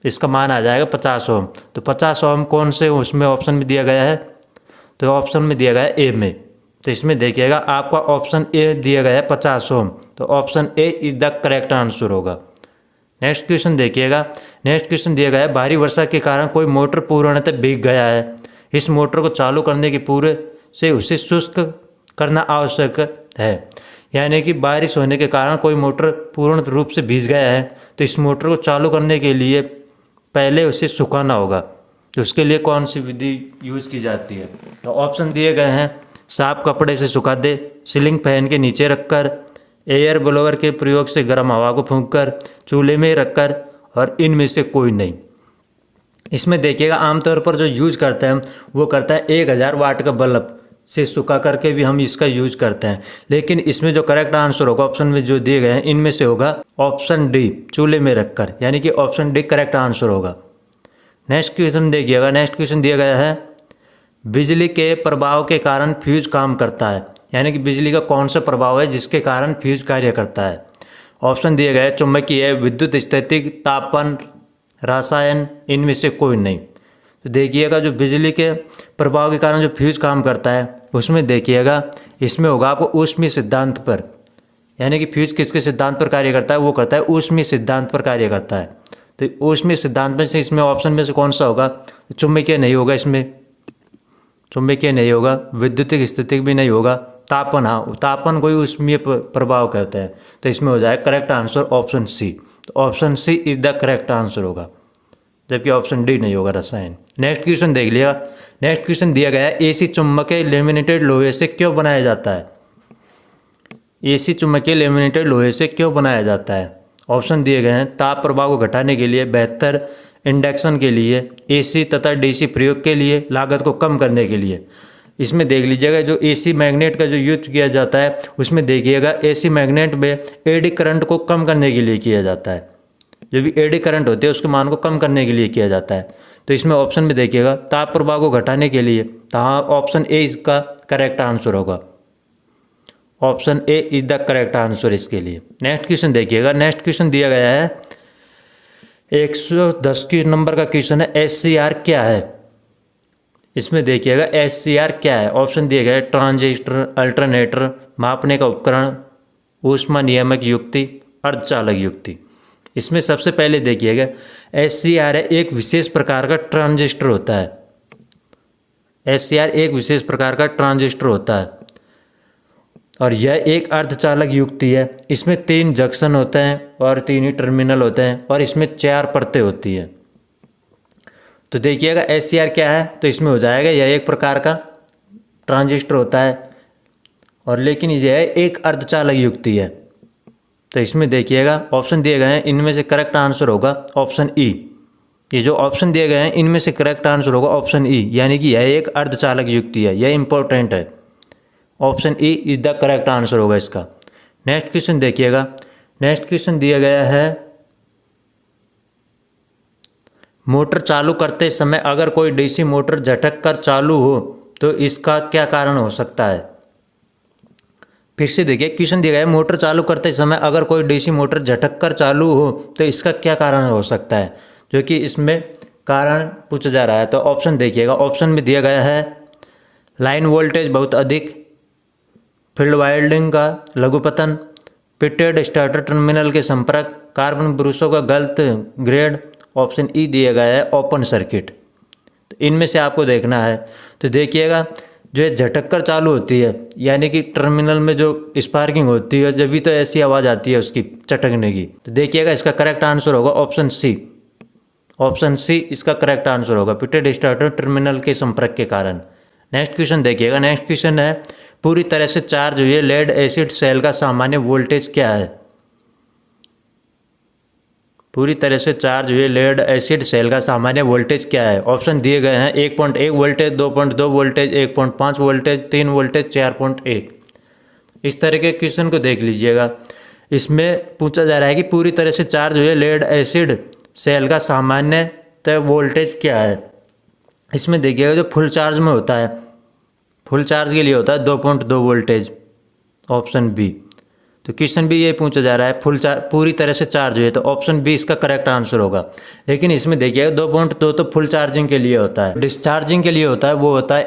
इसका मान आ जाएगा 50 ओम। तो 50 ओम कौन से उसमें ऑप्शन में दिया गया है, तो ऑप्शन में दिया गया है ए में। तो इसमें देखिएगा आपका ऑप्शन ए दिया गया है 50 ओम, तो option A is the correct answer होगा। नेक्स्ट क्वेश्चन देखिएगा। नेक्स्ट क्वेश्चन दिया गया है भारी वर्षा के कारण कोई मोटर पूर्णतः भीग गया है, इस मोटर को चालू करने के पूरे से उसे शुष्क करना आवश्यक है। यानी कि बारिश होने के कारण कोई मोटर पूर्ण रूप से भीग गया है, तो इस मोटर को चालू करने के लिए पहले उसे सुखाना होगा, तो उसके लिए कौन सी विधि यूज़ की जाती है। तो ऑप्शन दिए गए हैं साफ कपड़े से सुखा दे, सीलिंग फैन के नीचे रखकर, एयर ब्लोअर के प्रयोग से गर्म हवा को फूंककर, चूल्हे में रखकर, और इनमें से कोई नहीं। इसमें देखिएगा आमतौर पर जो यूज करते हैं वो करता है 1000 वाट का बल्ब से सुखा करके भी हम इसका यूज करते हैं, लेकिन इसमें जो करेक्ट आंसर होगा ऑप्शन में जो दिए गए हैं इनमें से होगा ऑप्शन डी, चूल्हे में रखकर, यानी कि ऑप्शन डी करेक्ट आंसर होगा। नेक्स्ट क्वेश्चन देखिएगा। नेक्स्ट क्वेश्चन दिया गया है बिजली के प्रभाव के कारण फ्यूज काम करता है, यानी कि बिजली का कौन सा प्रभाव है जिसके कारण फ्यूज कार्य करता है। ऑप्शन दिए गए चुंबकीय, विद्युत स्थैतिक, तापन, रसायन, इनमें से कोई नहीं। तो देखिएगा जो बिजली के प्रभाव के कारण जो फ्यूज काम करता है उसमें देखिएगा इसमें होगा आपको ऊष्मीय सिद्धांत पर, यानी कि फ्यूज किसके सिद्धांत पर कार्य करता है, वो करता है ऊष्मीय सिद्धांत पर कार्य करता है। तो ऊष्मीय सिद्धांत में से इसमें ऑप्शन में से कौन सा होगा, चुंबकीय नहीं होगा, इसमें चुंबकीय नहीं होगा, विद्युतिक स्थितिक भी नहीं होगा, तापन, हाँ तापन कोई ऊष्मीय प्रभाव करता है, तो इसमें हो जाएगा करेक्ट आंसर ऑप्शन सी। तो option C is the correct answer होगा, जबकि ऑप्शन डी नहीं होगा, रसायन। नेक्स्ट क्वेश्चन देख लिया। नेक्स्ट क्वेश्चन दिया गया है एसी चुंबकीय लेमिनेटेड लोहे से क्यों बनाया जाता है। एसी चुंबकीय लेमिनेटेड लोहे से क्यों बनाया जाता है। ऑप्शन दिए गए हैं ताप प्रभाव को घटाने के लिए, बेहतर इंडक्शन के लिए, एसी तथा डीसी प्रयोग के लिए, लागत को कम करने के लिए। इसमें देख लीजिएगा जो एसी मैग्नेट का जो यूज किया जाता है उसमें देखिएगा एसी मैग्नेट में एडी करंट को कम करने के लिए किया जाता है। जो भी एडी करंट होती है उसके मान को कम करने के लिए किया जाता है। तो इसमें ऑप्शन में देखिएगा ताप प्रवाह को घटाने के लिए, तो हाँ ऑप्शन ए इसका करेक्ट आंसर होगा। Option A is the correct answer इसके लिए। नेक्स्ट क्वेश्चन देखिएगा। नेक्स्ट क्वेश्चन दिया गया है 110 की नंबर का क्वेश्चन है, SCR क्या है। इसमें देखिएगा SCR क्या है। ऑप्शन दिए गए ट्रांजिस्टर, अल्टरनेटर, मापने का उपकरण, ऊष्मा नियामक युक्ति, अर्धचालक युक्ति। इसमें सबसे पहले देखिएगा SCR है एक विशेष प्रकार का ट्रांजिस्टर होता है। SCR एक विशेष प्रकार का ट्रांजिस्टर होता है और यह एक अर्धचालक युक्ति है। इसमें 3 जंक्शन होते हैं और 3 ही टर्मिनल होते हैं और इसमें 4 परतें होती है। तो देखिएगा SCR क्या है, तो इसमें हो जाएगा यह एक प्रकार का ट्रांजिस्टर होता है और लेकिन यह एक अर्धचालक युक्ति है। तो इसमें देखिएगा ऑप्शन दिए गए हैं, इनमें से करेक्ट आंसर होगा ऑप्शन ई। ये जो ऑप्शन दिए गए हैं इनमें से करेक्ट आंसर होगा ऑप्शन ई, यानी कि यह एक अर्धचालक युक्ति है, यह इंपॉर्टेंट है। Option E is the correct answer होगा इसका। नेक्स्ट क्वेश्चन देखिएगा। नेक्स्ट क्वेश्चन दिया गया है मोटर चालू करते समय अगर कोई डीसी मोटर झटक कर चालू हो तो इसका क्या कारण हो सकता है। फिर से देखिए क्वेश्चन दिया गया है मोटर चालू करते समय अगर कोई डीसी मोटर झटक कर चालू हो तो इसका क्या कारण हो सकता है, जो कि इसमें कारण पूछा जा रहा है। तो ऑप्शन देखिएगा। ऑप्शन में दिया गया है लाइन वोल्टेज बहुत अधिक, फील्ड वाइंडिंग का लघुपतन, पिटेड स्टार्टर टर्मिनल के संपर्क, कार्बन ब्रूसों का गलत ग्रेड। ऑप्शन ई दिया गया है ओपन सर्किट। तो इनमें से आपको देखना है। तो देखिएगा जो है झटक कर चालू होती है, यानी कि टर्मिनल में जो स्पार्किंग होती है जब भी तो ऐसी आवाज़ आती है उसकी चटकने की। तो देखिएगा इसका करेक्ट आंसर होगा ऑप्शन सी। ऑप्शन सी इसका करेक्ट आंसर होगा, पिटेड स्टार्टर टर्मिनल के संपर्क के कारण। नेक्स्ट क्वेश्चन देखिएगा। नेक्स्ट क्वेश्चन है पूरी तरह से चार्ज हुए लेड एसिड सेल का सामान्य वोल्टेज क्या है। पूरी तरह से चार्ज हुए लेड एसिड सेल का सामान्य वोल्टेज क्या है। ऑप्शन दिए गए हैं 1.1 वोल्टेज, 2.2 वोल्टेज, 1.5 वोल्टेज, 3 वोल्टेज, 4.1। इस तरह के क्वेश्चन को देख लीजिएगा। इसमें पूछा जा रहा है कि पूरी तरह से चार्ज हुए लेड एसिड सेल का सामान्य वोल्टेज क्या है। इसमें देखिएगा जो फुल चार्ज में होता है, फुल चार्ज के लिए होता है 2.2 वोल्टेज, ऑप्शन बी। तो क्वेश्चन भी ये पूछा जा रहा है पूरी तरह से चार्ज हुए, तो ऑप्शन बी इसका करेक्ट आंसर होगा। लेकिन इसमें देखिएगा 2.2 तो फुल चार्जिंग के लिए होता है, डिस्चार्जिंग के लिए होता है वो होता है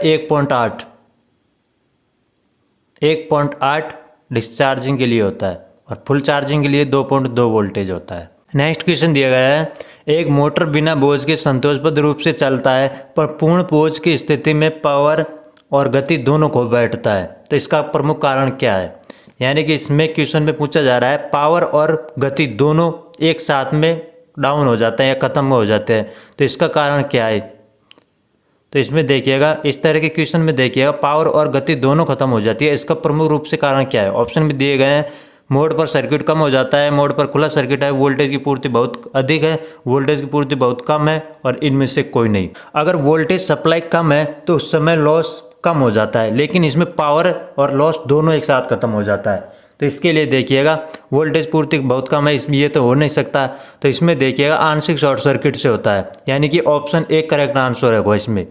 1.8 डिस्चार्जिंग के लिए होता है और फुल चार्जिंग के लिए 2.2 वोल्टेज होता है। नेक्स्ट क्वेश्चन दिया गया है एक मोटर बिना बोझ के संतोषप्रद रूप से चलता है पर पूर्ण बोझ की स्थिति में पावर और गति दोनों खो बैठता है, तो इसका प्रमुख कारण क्या है। यानी कि इसमें क्वेश्चन में पूछा जा रहा है पावर और गति दोनों एक साथ में डाउन हो जाते हैं या ख़त्म हो जाते हैं, तो इसका कारण क्या है। तो इसमें देखिएगा इस तरह के क्वेश्चन में देखिएगा पावर और गति दोनों खत्म हो जाती है, इसका प्रमुख रूप से कारण क्या है। ऑप्शन में दिए गए हैं मोड पर सर्किट कम हो जाता है, मोड पर खुला सर्किट है, वोल्टेज की पूर्ति बहुत अधिक है, वोल्टेज की पूर्ति बहुत कम है, और इनमें से कोई नहीं। अगर वोल्टेज सप्लाई कम है तो उस समय लॉस कम हो जाता है, लेकिन इसमें पावर और लॉस दोनों एक साथ खत्म हो जाता है। तो इसके लिए देखिएगा वोल्टेज पूर्ति बहुत कम है, इसमें ये तो हो नहीं सकता। तो इसमें देखिएगा आंशिक शॉर्ट सर्किट से होता है, यानी कि ऑप्शन ए करेक्ट आंसर होगा इसमें।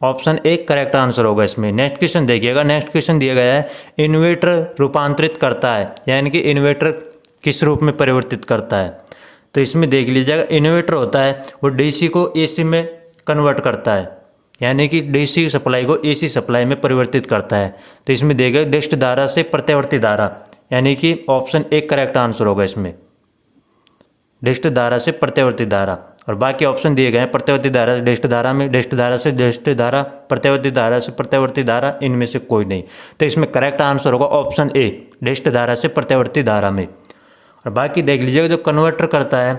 ऑप्शन ए करेक्ट आंसर होगा इसमें। नेक्स्ट क्वेश्चन देखिएगा। नेक्स्ट क्वेश्चन दिया गया है इन्वर्टर रूपांतरित करता है, यानी कि इन्वर्टर किस रूप में परिवर्तित करता है। तो इसमें देख लीजिएगा इन्वर्टर होता है वो डीसी को एसी में कन्वर्ट करता है, यानी कि डीसी सप्लाई को एसी सप्लाई में परिवर्तित करता है। तो इसमें देखिए डिस्ट धारा से प्रत्यावर्ती धारा, यानी कि ऑप्शन ए करेक्ट आंसर होगा इसमें, डिस्ट धारा से प्रत्यावर्ती धारा। और बाकी ऑप्शन दिए गए हैं प्रत्यावर्ती धारा से डिस्ट धारा में, डिस्ट धारा से डिस्ट धारा, प्रत्यावर्ती धारा से प्रत्यावर्ती धारा, इनमें से कोई नहीं। तो इसमें करेक्ट आंसर होगा ऑप्शन ए डिस्ट धारा से प्रत्यावर्ती धारा में। और बाकी देख लीजिएगा जो कन्वर्टर करता है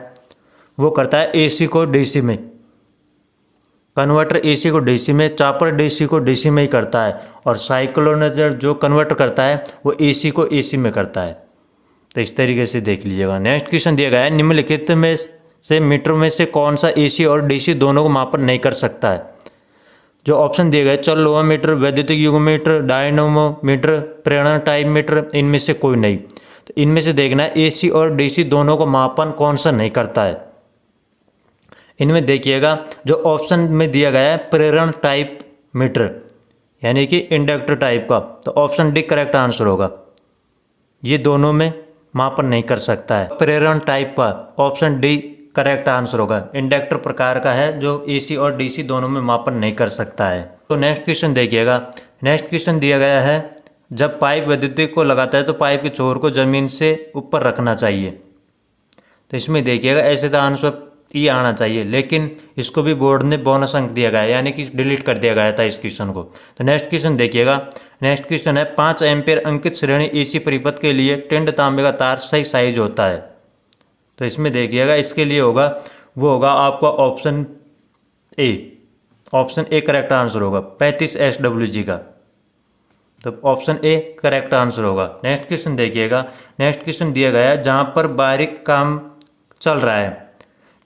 वो करता है एसी को डीसी में, कन्वर्टर एसी को डीसी में, चॉपर डीसी को डीसी में ही करता है, और साइक्लोनाइजर जो कन्वर्टर करता है वो एसी को एसी में करता है। तो इस तरीके से देख लीजिएगा। नेक्स्ट क्वेश्चन दिया गया है निम्नलिखित में से मीटर में से कौन सा एसी और डीसी दोनों को मापन नहीं कर सकता है। जो ऑप्शन दिए गए चल लोहा मीटर, वैद्युतिक युग्मोमीटर, डायनोमोमीटर, प्रेरण टाइप मीटर, इनमें से कोई नहीं। तो इनमें से देखना है एसी और डीसी दोनों को मापन कौन सा नहीं करता है। इनमें देखिएगा जो ऑप्शन में दिया गया है प्रेरण टाइप मीटर यानी कि इंडक्टर टाइप का, तो ऑप्शन डी करेक्ट आंसर होगा। ये दोनों में मापन नहीं कर सकता है। प्रेरण टाइप का ऑप्शन डी करेक्ट आंसर होगा। इंडक्टर प्रकार का है जो एसी और डीसी दोनों में मापन नहीं कर सकता है। तो नेक्स्ट क्वेश्चन देखिएगा। नेक्स्ट क्वेश्चन दिया गया है जब पाइप विद्युत को लगाता है तो पाइप के छोर को जमीन से ऊपर रखना चाहिए। तो इसमें देखिएगा ऐसे तो आंसर ई आना चाहिए, लेकिन इसको भी बोर्ड ने बोनस अंक दिया गया है यानी कि डिलीट कर दिया गया था इस क्वेश्चन को। तो नेक्स्ट क्वेश्चन देखिएगा। नेक्स्ट क्वेश्चन है 5 एम्पियर अंकित श्रेणी एसी परिपथ के लिए टिंड तांबे का तार सही साइज होता है। तो इसमें देखिएगा इसके लिए होगा वो होगा आपका option A. Option A correct answer होगा 35 SWG का। तो ऑप्शन ए करेक्ट आंसर होगा। नेक्स्ट क्वेश्चन देखिएगा। नेक्स्ट क्वेश्चन दिया गया है जहाँ पर बारीक काम चल रहा है,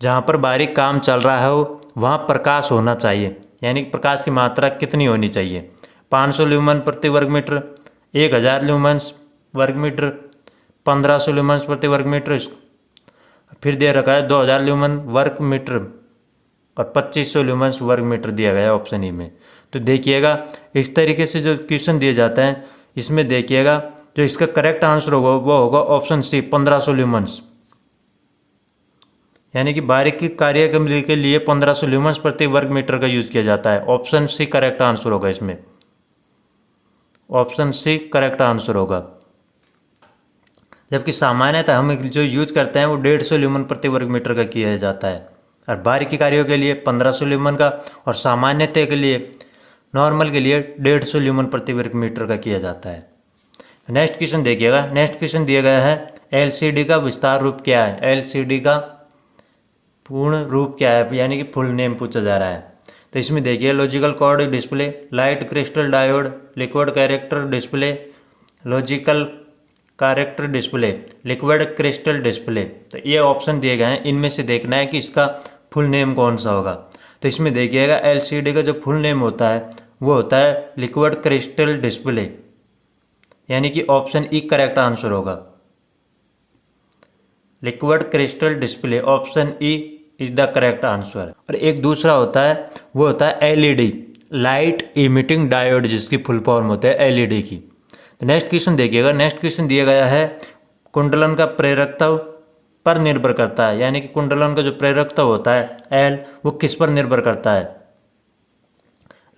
जहाँ पर बारीक काम चल रहा हो वहाँ प्रकाश होना चाहिए, यानी कि प्रकाश की मात्रा कितनी होनी चाहिए। 500 ल्यूमन प्रति वर्ग मीटर, 1000 ल्यूमन्स वर्ग मीटर, 1500 ल्यूमन्स प्रति वर्ग मीटर, फिर दे रखा है 2000 ल्यूमन वर्ग मीटर और 2500 ल्यूमन्स वर्ग मीटर दिया गया है ऑप्शन ई में। तो देखिएगा इस तरीके से जो क्वेश्चन दिए जाते हैं इसमें देखिएगा जो इसका करेक्ट आंसर होगा वो होगा ऑप्शन सी 1500 ल्यूमन्स, यानी कि बारीक की कार्य के लिए 1500 ल्यूमन्स प्रति वर्ग मीटर का यूज किया जाता है। ऑप्शन सी करेक्ट आंसर होगा इसमें। ऑप्शन सी करेक्ट आंसर होगा। जबकि सामान्यतः हम जो यूज करते हैं वो 150 ल्यूमन प्रति वर्ग मीटर का किया जाता है और बारीकी कार्यों के लिए 1500 ल्यूमन का और सामान्यतः के लिए नॉर्मल के लिए 150 ल्यूमन प्रति वर्ग मीटर का किया जाता है। नेक्स्ट क्वेश्चन देखिएगा। नेक्स्ट क्वेश्चन दिया गया है एलसीडी का विस्तार रूप क्या है। एलसीडी का पूर्ण रूप क्या है, यानी कि फुल नेम पूछा जा रहा है। तो इसमें देखिए logical code display, light crystal diode, liquid character display, logical character display, liquid crystal display. तो ये ऑप्शन दिए गए हैं, इनमें से देखना है कि इसका फुल नेम कौन सा होगा। तो इसमें देखिएगा एलसीडी का जो फुल नेम होता है वो होता है लिक्विड क्रिस्टल डिस्प्ले, यानी कि ऑप्शन ई करेक्ट आंसर होगा। Liquid crystal display option E is the correct answer. और एक दूसरा होता है वो होता है एलईडी, लाइट इमिटिंग डायोड, जिसकी फुल फॉर्म होता है एलईडी की। तो नेक्स्ट क्वेश्चन देखिएगा। नेक्स्ट क्वेश्चन दिया गया है कुंडलन का प्रेरकत्व पर निर्भर करता है, यानी कि कुंडलन का जो प्रेरकत्व होता है एल वो किस पर निर्भर करता है।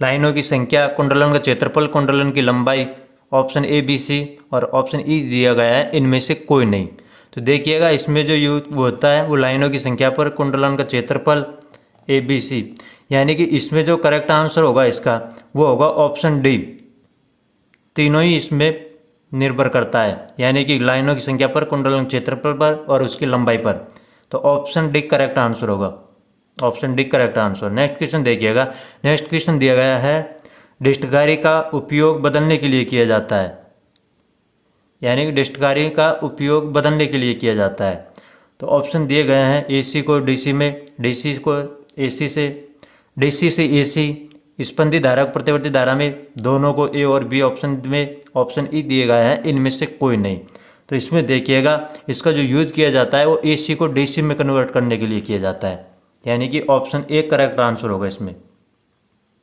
लाइनों की संख्या, कुंडलन का क्षेत्रफल, कुंडलन की लंबाई। ऑप्शन ए बी सी और ऑप्शन ई दिया गया है इनमें से कोई नहीं। तो देखिएगा इसमें जो यूज वो होता है वो लाइनों की संख्या पर, कुंडलन का क्षेत्रफल, ए बी सी, यानी कि इसमें जो करेक्ट आंसर होगा इसका वो होगा ऑप्शन डी। तीनों ही इसमें निर्भर करता है, यानी कि लाइनों की संख्या पर, कुंडलन क्षेत्रफल पर और उसकी लंबाई पर। तो ऑप्शन डी करेक्ट आंसर होगा। Option D correct answer. Next question देखिएगा। नेक्स्ट क्वेश्चन दिया गया है डिस्टकारी का उपयोग बदलने के लिए किया जाता है, यानी कि डिस्टकारी का उपयोग बदलने के लिए किया जाता है। तो ऑप्शन दिए गए हैं एसी को डीसी में, डीसी को एसी से, डीसी से एसी, स्पंदी धारा प्रतिवर्ती धारा में, दोनों को ए और बी ऑप्शन में। ऑप्शन ई दिए गए हैं इनमें से कोई नहीं। तो इसमें देखिएगा इसका जो यूज किया जाता है वो एसी को डीसी में कन्वर्ट करने के लिए किया जाता है, यानी कि ऑप्शन ए करेक्ट आंसर होगा इसमें।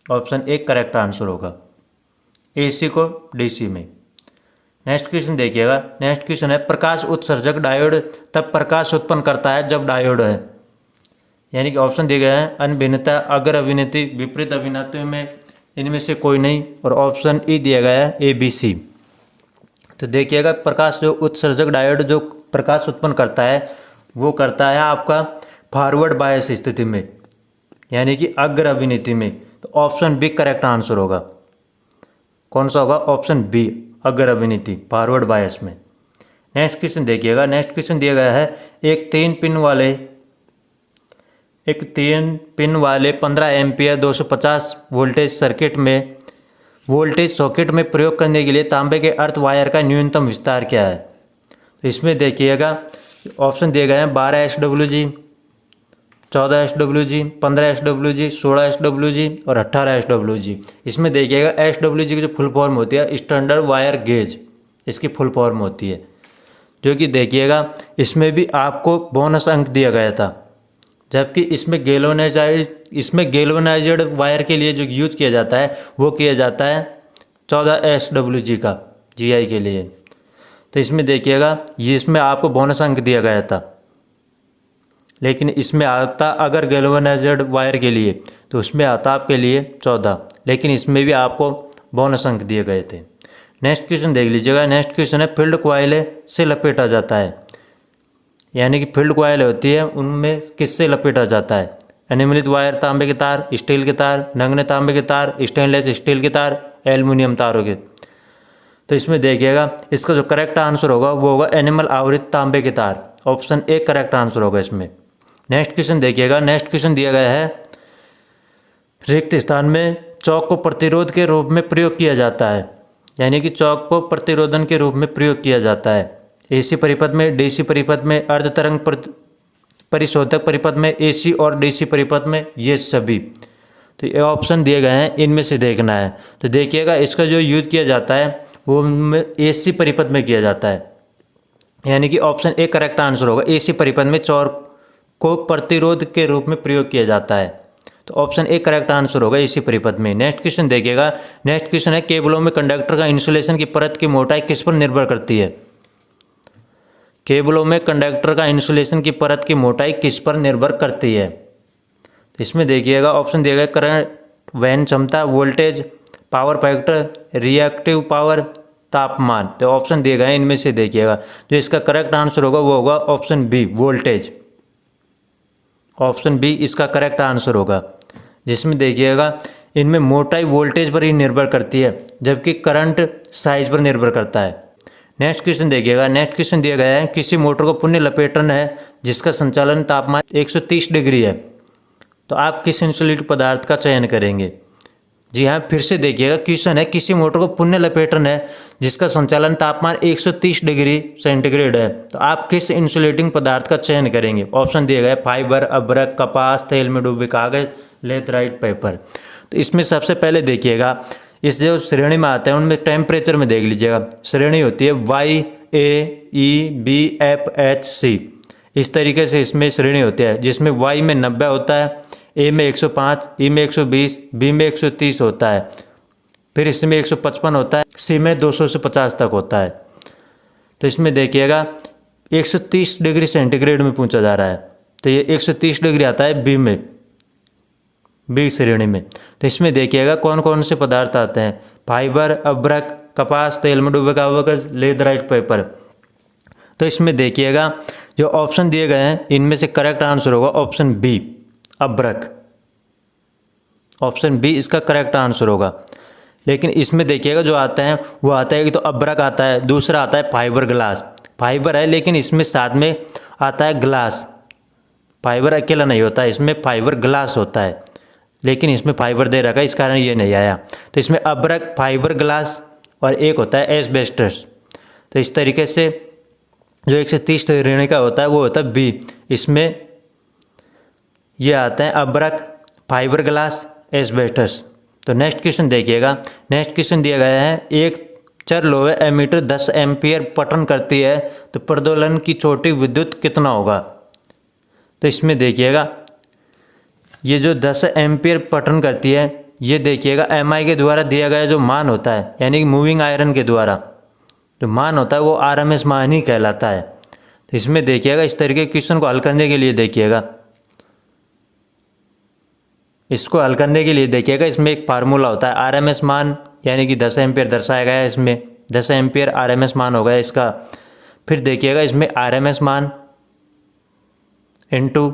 ऑप्शन ए करेक्ट आंसर होगा, एसी को डीसी में। नेक्स्ट क्वेश्चन देखिएगा। नेक्स्ट क्वेश्चन है प्रकाश उत्सर्जक डायोड तब प्रकाश उत्पन्न करता है जब डायोड है, यानी कि ऑप्शन दिए गए हैं अनभिन्नता, अग्र अभिन्नति, विपरीत अभिन्नति में, इनमें से कोई नहीं। और ऑप्शन ई दिया गया है ए बी सी। तो देखिएगा प्रकाश जो उत्सर्जक डायोड जो प्रकाश उत्पन्न करता है वो करता है आपका फॉरवर्ड बायस स्थिति में, यानी कि अग्र अभिनीति में। तो ऑप्शन बी करेक्ट आंसर होगा। कौन सा होगा? ऑप्शन बी, अग्र अभिनीति, फॉरवर्ड बायस में। नेक्स्ट क्वेश्चन देखिएगा। नेक्स्ट क्वेश्चन दिया गया है एक 3 पिन वाले 15 एम्पियर 250 वोल्टेज सर्किट में वोल्टेज सॉकेट में प्रयोग करने के लिए तांबे के अर्थ वायर का न्यूनतम विस्तार क्या है। तो इसमें देखिएगा ऑप्शन दिए गए हैं 12 SWG, 14 SWG, 15 SWG, 16 SWG और 18 SWG। इसमें देखिएगा SWG की जो फुल फॉर्म होती है स्टैंडर्ड वायर गेज, इसकी फुल फॉर्म होती है, जो कि देखिएगा इसमें भी आपको बोनस अंक दिया गया था। जबकि इसमें गैल्वेनाइज्ड वायर के लिए जो यूज किया जाता है वो किया जाता है 14 SWG का GI के लिए। तो इसमें देखिएगा ये इसमें आपको बोनस अंक दिया गया था, लेकिन इसमें आता अगर गैल्वेनाइज्ड वायर के लिए तो उसमें आता आपके लिए 14, लेकिन इसमें भी आपको बोनस अंक दिए गए थे। नेक्स्ट क्वेश्चन देख लीजिएगा। नेक्स्ट क्वेश्चन है फील्ड कॉइल से लपेटा जाता है, यानी कि फील्ड कॉइल होती है उनमें किससे लपेटा जाता है? एनिमलित वायर, तांबे के तार, स्टील के तार, नगण्य तांबे के तार, स्टेनलेस स्टील के तार, एल्युमिनियम तारों के। तो इसमें देखिएगा इसका जो करेक्ट आंसर होगा वो होगा एनिमल आवृत तांबे के तार। ऑप्शन ए करेक्ट आंसर होगा इसमें। नेक्स्ट क्वेश्चन देखिएगा। नेक्स्ट क्वेश्चन दिया गया है रिक्त स्थान में चौक को प्रतिरोध के रूप में प्रयोग किया जाता है, यानी कि चौक को प्रतिरोधन के रूप में प्रयोग किया जाता है। AC परिपथ में, DC परिपथ में, अर्धतरंग परिशोधक परिपथ में, AC और DC परिपथ में, ये सभी। तो ये ऑप्शन दिए गए हैं, इनमें से देखना है। तो देखिएगा इसका जो यूज किया जाता है वो AC परिपथ में किया जाता है, यानी कि ऑप्शन ए करेक्ट आंसर होगा। AC परिपथ में चौक को प्रतिरोध के रूप में प्रयोग किया जाता है, तो ऑप्शन ए करेक्ट आंसर होगा AC परिपथ में। नेक्स्ट क्वेश्चन देखिएगा। नेक्स्ट क्वेश्चन है केबलों में कंडक्टर का इंसुलेशन की परत की मोटाई किस पर निर्भर करती है? केबलों में कंडक्टर का इंसुलेशन की परत की मोटाई किस पर निर्भर करती है? तो इसमें देखिएगा ऑप्शन दिया गया करंट वहन क्षमता, voltage, power factor, reactive power, तापमान। तो ऑप्शन दिए गए हैं, इनमें से देखिएगा जो इसका करेक्ट आंसर होगा वो होगा option B, voltage. Option B इसका करेक्ट आंसर होगा, जिसमें देखिएगा इनमें मोटाई वोल्टेज पर ही निर्भर करती है, जबकि करंट साइज पर निर्भर करता है। नेक्स्ट क्वेश्चन देखिएगा। नेक्स्ट क्वेश्चन दिया गया है किसी मोटर को पुनः लपेटना है जिसका संचालन तापमान 130 डिग्री है, तो आप किस इंसुलेटिंग पदार्थ का चयन करेंगे? जी हाँ, फिर से देखिएगा क्वेश्चन है किसी मोटर को पुनः लपेटना है जिसका संचालन तापमान 130 डिग्री सेंटीग्रेड है, तो आप किस इंसुलेटिंग पदार्थ का चयन करेंगे? ऑप्शन दिए गए फाइबर, अभ्रक, कपास, तेल में डूबे कागज, लेथराइट पेपर। तो इसमें सबसे पहले देखिएगा इस जो श्रेणी में आता है उनमें टेम्परेचर में देख लीजिएगा, श्रेणी होती है YAEBFHC। इस तरीके से इसमें श्रेणी होती है, जिसमें Y में 90 होता है, A में 105, E में 120, B में 130 होता है, फिर इसमें 155 होता है, C में 200 से 50 तक होता है। तो इसमें देखिएगा 130 डिग्री सेंटीग्रेड में पूछा जा रहा है, तो ये 130 डिग्री आता है बी श्रेणी में। तो इसमें देखिएगा कौन कौन से पदार्थ आते हैं, फाइबर, अभ्रक, कपास, तेल में डूबे कागज, लेथराइट पेपर। तो इसमें देखिएगा जो ऑप्शन दिए गए हैं इनमें से करेक्ट आंसर होगा ऑप्शन बी, अभ्रक। ऑप्शन बी इसका करेक्ट आंसर होगा। लेकिन इसमें देखिएगा जो आता है वो आता है कि तो अभ्रक आता है, दूसरा आता है फाइबर ग्लास। फाइबर है लेकिन इसमें साथ में आता है ग्लास, फाइबर अकेला नहीं होता है, इसमें फाइबर ग्लास होता है, लेकिन इसमें फाइबर दे रखा है इस कारण ये नहीं आया। तो इसमें अभ्रक, फाइबर ग्लास और एक होता है एस्बेस्टस। तो इस तरीके से जो 130 श्रेणी का होता है वो होता है बी, इसमें ये आता है अभ्रक, फाइबर ग्लास, एस्बेस्टस। तो नेक्स्ट क्वेश्चन देखिएगा। नेक्स्ट क्वेश्चन दिया गया है एक चर लोहे एमीटर 10 एम्पियर पठन करती है तो प्रदोलन की चोटी विद्युत कितना होगा? तो इसमें देखिएगा ये जो 10 एम्पियर पठन करती है ये देखिएगा MI के द्वारा दिया गया जो मान होता है, यानी कि मूविंग आयरन के द्वारा जो मान होता है वो RMS मान ही कहलाता है। तो इसमें देखिएगा इस तरीके के क्वेश्चन को हल करने के लिए देखिएगा, इसको हल करने के लिए देखिएगा इसमें एक फार्मूला होता है RMS मान, यानी कि 10 एम्पियर दर्शाया गया है, इसमें 10 एम्पियर RMS मान हो गया इसका। फिर देखिएगा इसमें RMS मान इनटू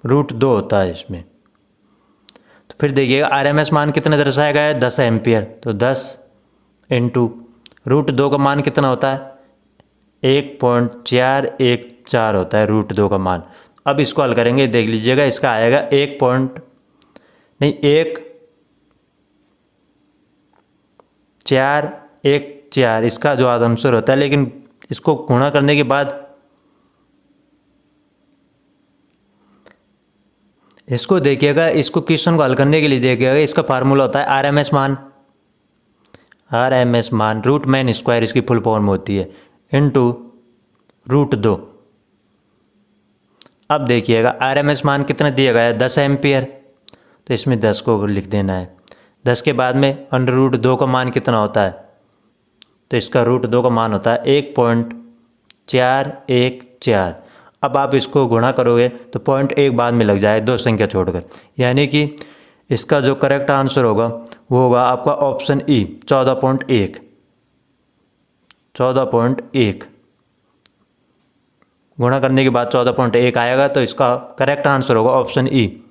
√2 होता है इसमें। तो फिर देखिएगा RMS मान कितना दर्शाया गया है 10 एम्पियर, तो 10 इंटू √2 का मान कितना होता है 1.414 होता है √2 का मान। अब इसको हल करेंगे, देख लीजिएगा इसका आएगा 1.414 इसका जो आंसर होता है, लेकिन इसको गुणा करने के बाद इसको देखिएगा, इसको क्वेश्चन को हल करने के लिए देखिएगा, इसका फार्मूला होता है आरएमएस मान, आरएमएस मान रूट मैन स्क्वायर इसकी फुल फॉर्म होती है, इनटू √2। अब देखिएगा आरएमएस मान कितना दिया गया है 10 एम्पियर, तो इसमें 10 को लिख देना है। 10 के बाद में √2 का मान कितना होता है, तो इसका √2 का मान होता है 1.414। अब आप इसको गुणा करोगे तो 0.1 बाद में लग जाए 2 संख्या छोड़कर, यानी कि इसका जो करेक्ट आंसर होगा वो होगा आपका ऑप्शन ई 14.1। 14.1 गुणा करने के बाद 14.1 आएगा, तो इसका करेक्ट आंसर होगा ऑप्शन ई।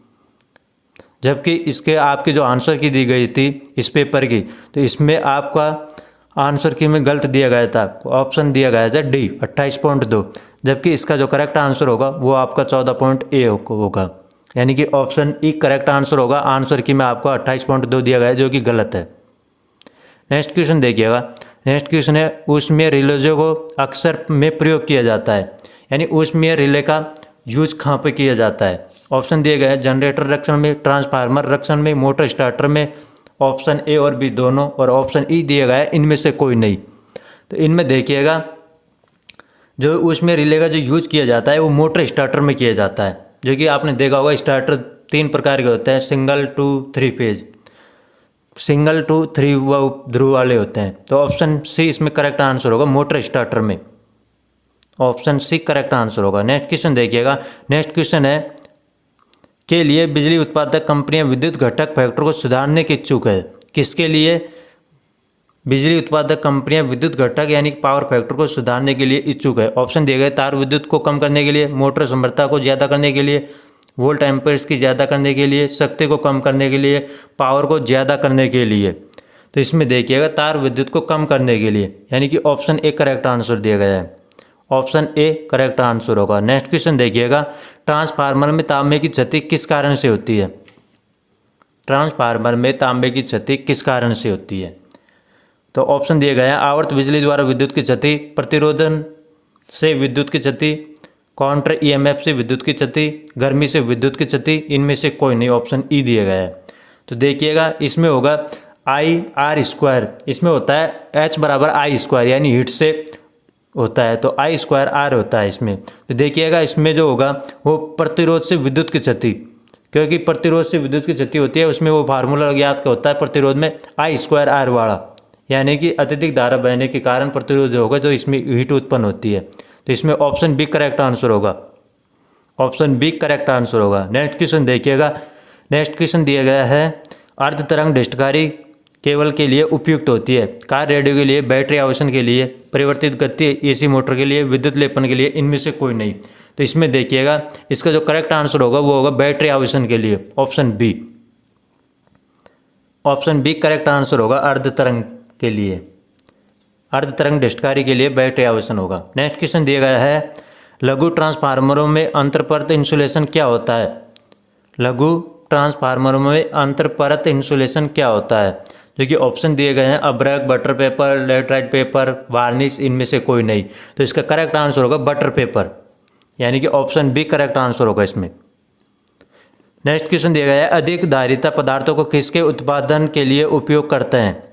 जबकि इसके आपके जो आंसर की दी गई थी इस पेपर की, तो इसमें आपका आंसर की में गलत दिया गया था, ऑप्शन दिया गया था डी 28.2, जबकि इसका जो करेक्ट आंसर होगा वो आपका 14.1 होगा, यानी कि ऑप्शन ई करेक्ट आंसर होगा। आंसर की में आपको 28.2 दिया गया है जो कि गलत है। नेक्स्ट क्वेश्चन देखिएगा। नेक्स्ट क्वेश्चन है ऊष्मीय रिलेजों को अक्सर में प्रयोग किया जाता है, यानी ऊष्मीय रिले का यूज कहाँ पे किया जाता है। ऑप्शन दिए गए हैं जनरेटर रक्षण में, ट्रांसफार्मर रक्षण में, मोटर स्टार्टर में, ऑप्शन ए और बी दोनों, और ऑप्शन ई दिया गया है इनमें से कोई नहीं। तो इनमें देखिएगा जो ऊष्मीय रिले का जो यूज किया जाता है वो मोटर स्टार्टर में किया जाता है, जो कि आपने देखा होगा स्टार्टर 3 प्रकार के होते हैं, सिंगल 2 3 फेज, सिंगल 2 3 ध्रुव वाले होते हैं। तो ऑप्शन सी इसमें करेक्ट आंसर होगा मोटर स्टार्टर में, ऑप्शन सी करेक्ट आंसर होगा। नेक्स्ट क्वेश्चन देखिएगा। नेक्स्ट क्वेश्चन है के लिए बिजली उत्पादक कंपनियां विद्युत घटक फैक्टर को सुधारने के इच्छुक है। किसके लिए बिजली उत्पादक कंपनियां विद्युत घटक यानी पावर फैक्टर को सुधारने के लिए इच्छुक है। ऑप्शन दिए गए तार विद्युत को कम करने के लिए, मोटर क्षमता को ज़्यादा करने के लिए, वोल्ट एम्पेयर्स की ज़्यादा करने के लिए, शक्ति को कम करने के लिए, पावर को ज़्यादा करने के लिए। तो इसमें देखिएगा तार विद्युत को कम करने के लिए, यानी कि ऑप्शन ए करेक्ट आंसर दिया गया है, ऑप्शन ए करेक्ट आंसर होगा। नेक्स्ट क्वेश्चन देखिएगा। ट्रांसफार्मर में तांबे की क्षति किस कारण से होती है। ट्रांसफार्मर में तांबे की क्षति किस कारण से होती है। तो ऑप्शन दिए गए हैं आवर्त बिजली द्वारा विद्युत की क्षति, प्रतिरोधन से विद्युत की क्षति, काउंटर ईएमएफ से विद्युत की क्षति, गर्मी से विद्युत की क्षति, इनमें से कोई नहीं, ऑप्शन ई दिया गया है। तो देखिएगा इसमें होगा I/R², इसमें होता है H बराबर I², यानी हीट से होता है, तो I²R होता है इसमें। तो देखिएगा इसमें जो होगा वो प्रतिरोध से विद्युत की क्षति, क्योंकि प्रतिरोध से विद्युत की क्षति होती है, उसमें वो फार्मूला याद का होता है प्रतिरोध में I²R वाला, यानी कि अत्यधिक धारा बहने के कारण प्रतिरोध होगा जो इसमें हीट उत्पन्न होती है। तो इसमें ऑप्शन बी करेक्ट आंसर होगा, ऑप्शन बी करेक्ट आंसर होगा। नेक्स्ट क्वेश्चन देखिएगा। नेक्स्ट क्वेश्चन दिया गया है अर्ध तरंग डिस्टकारी केबल के लिए उपयुक्त होती है, कार रेडियो के लिए, बैटरी आवेशन के लिए, परिवर्तित गति एसी मोटर के लिए, विद्युत लेपन के लिए, इनमें से कोई नहीं। तो इसमें देखिएगा इसका जो करेक्ट आंसर होगा वो होगा बैटरी आवेशन के लिए, option B, option B correct answer होगा अर्ध तरंग के लिए, अर्ध तरंग डिस्टकारी के लिए बैटरी आवेशन होगा। नेक्स्ट क्वेश्चन दिया गया है लघु ट्रांसफार्मरों में अंतरपरत इंसुलेशन क्या होता है। लघु ट्रांसफार्मरों में अंतरपरत इंसुलेशन क्या होता है, जो कि ऑप्शन दिए गए हैं अब्रक, butter paper, laterite paper, varnish, इनमें से कोई नहीं। तो इसका करेक्ट आंसर होगा बटर पेपर, यानी कि ऑप्शन बी करेक्ट आंसर होगा इसमें। नेक्स्ट क्वेश्चन दिया गया है अधिक धारिता पदार्थों को किसके उत्पादन के लिए उपयोग करते हैं।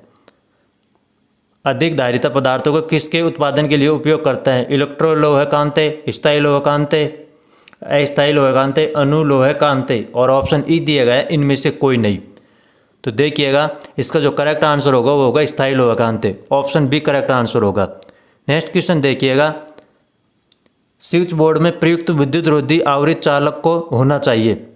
अधिक धारिता पदार्थों को किसके उत्पादन के लिए उपयोग करते हैं। इलेक्ट्रोलोह कांते, स्थायी लोह कांते, अस्थायी लोह कांते, अनुलोह कांते, और ऑप्शन ई दिया गया है इनमें से कोई नहीं। तो देखिएगा इसका जो करेक्ट आंसर होगा वो होगा स्थायी लोह कांते, ऑप्शन बी करेक्ट आंसर होगा। नेक्स्ट क्वेश्चन देखिएगा स्विच बोर्ड में प्रयुक्त विद्युत रोधी आवृत्ति चालक को होना चाहिए।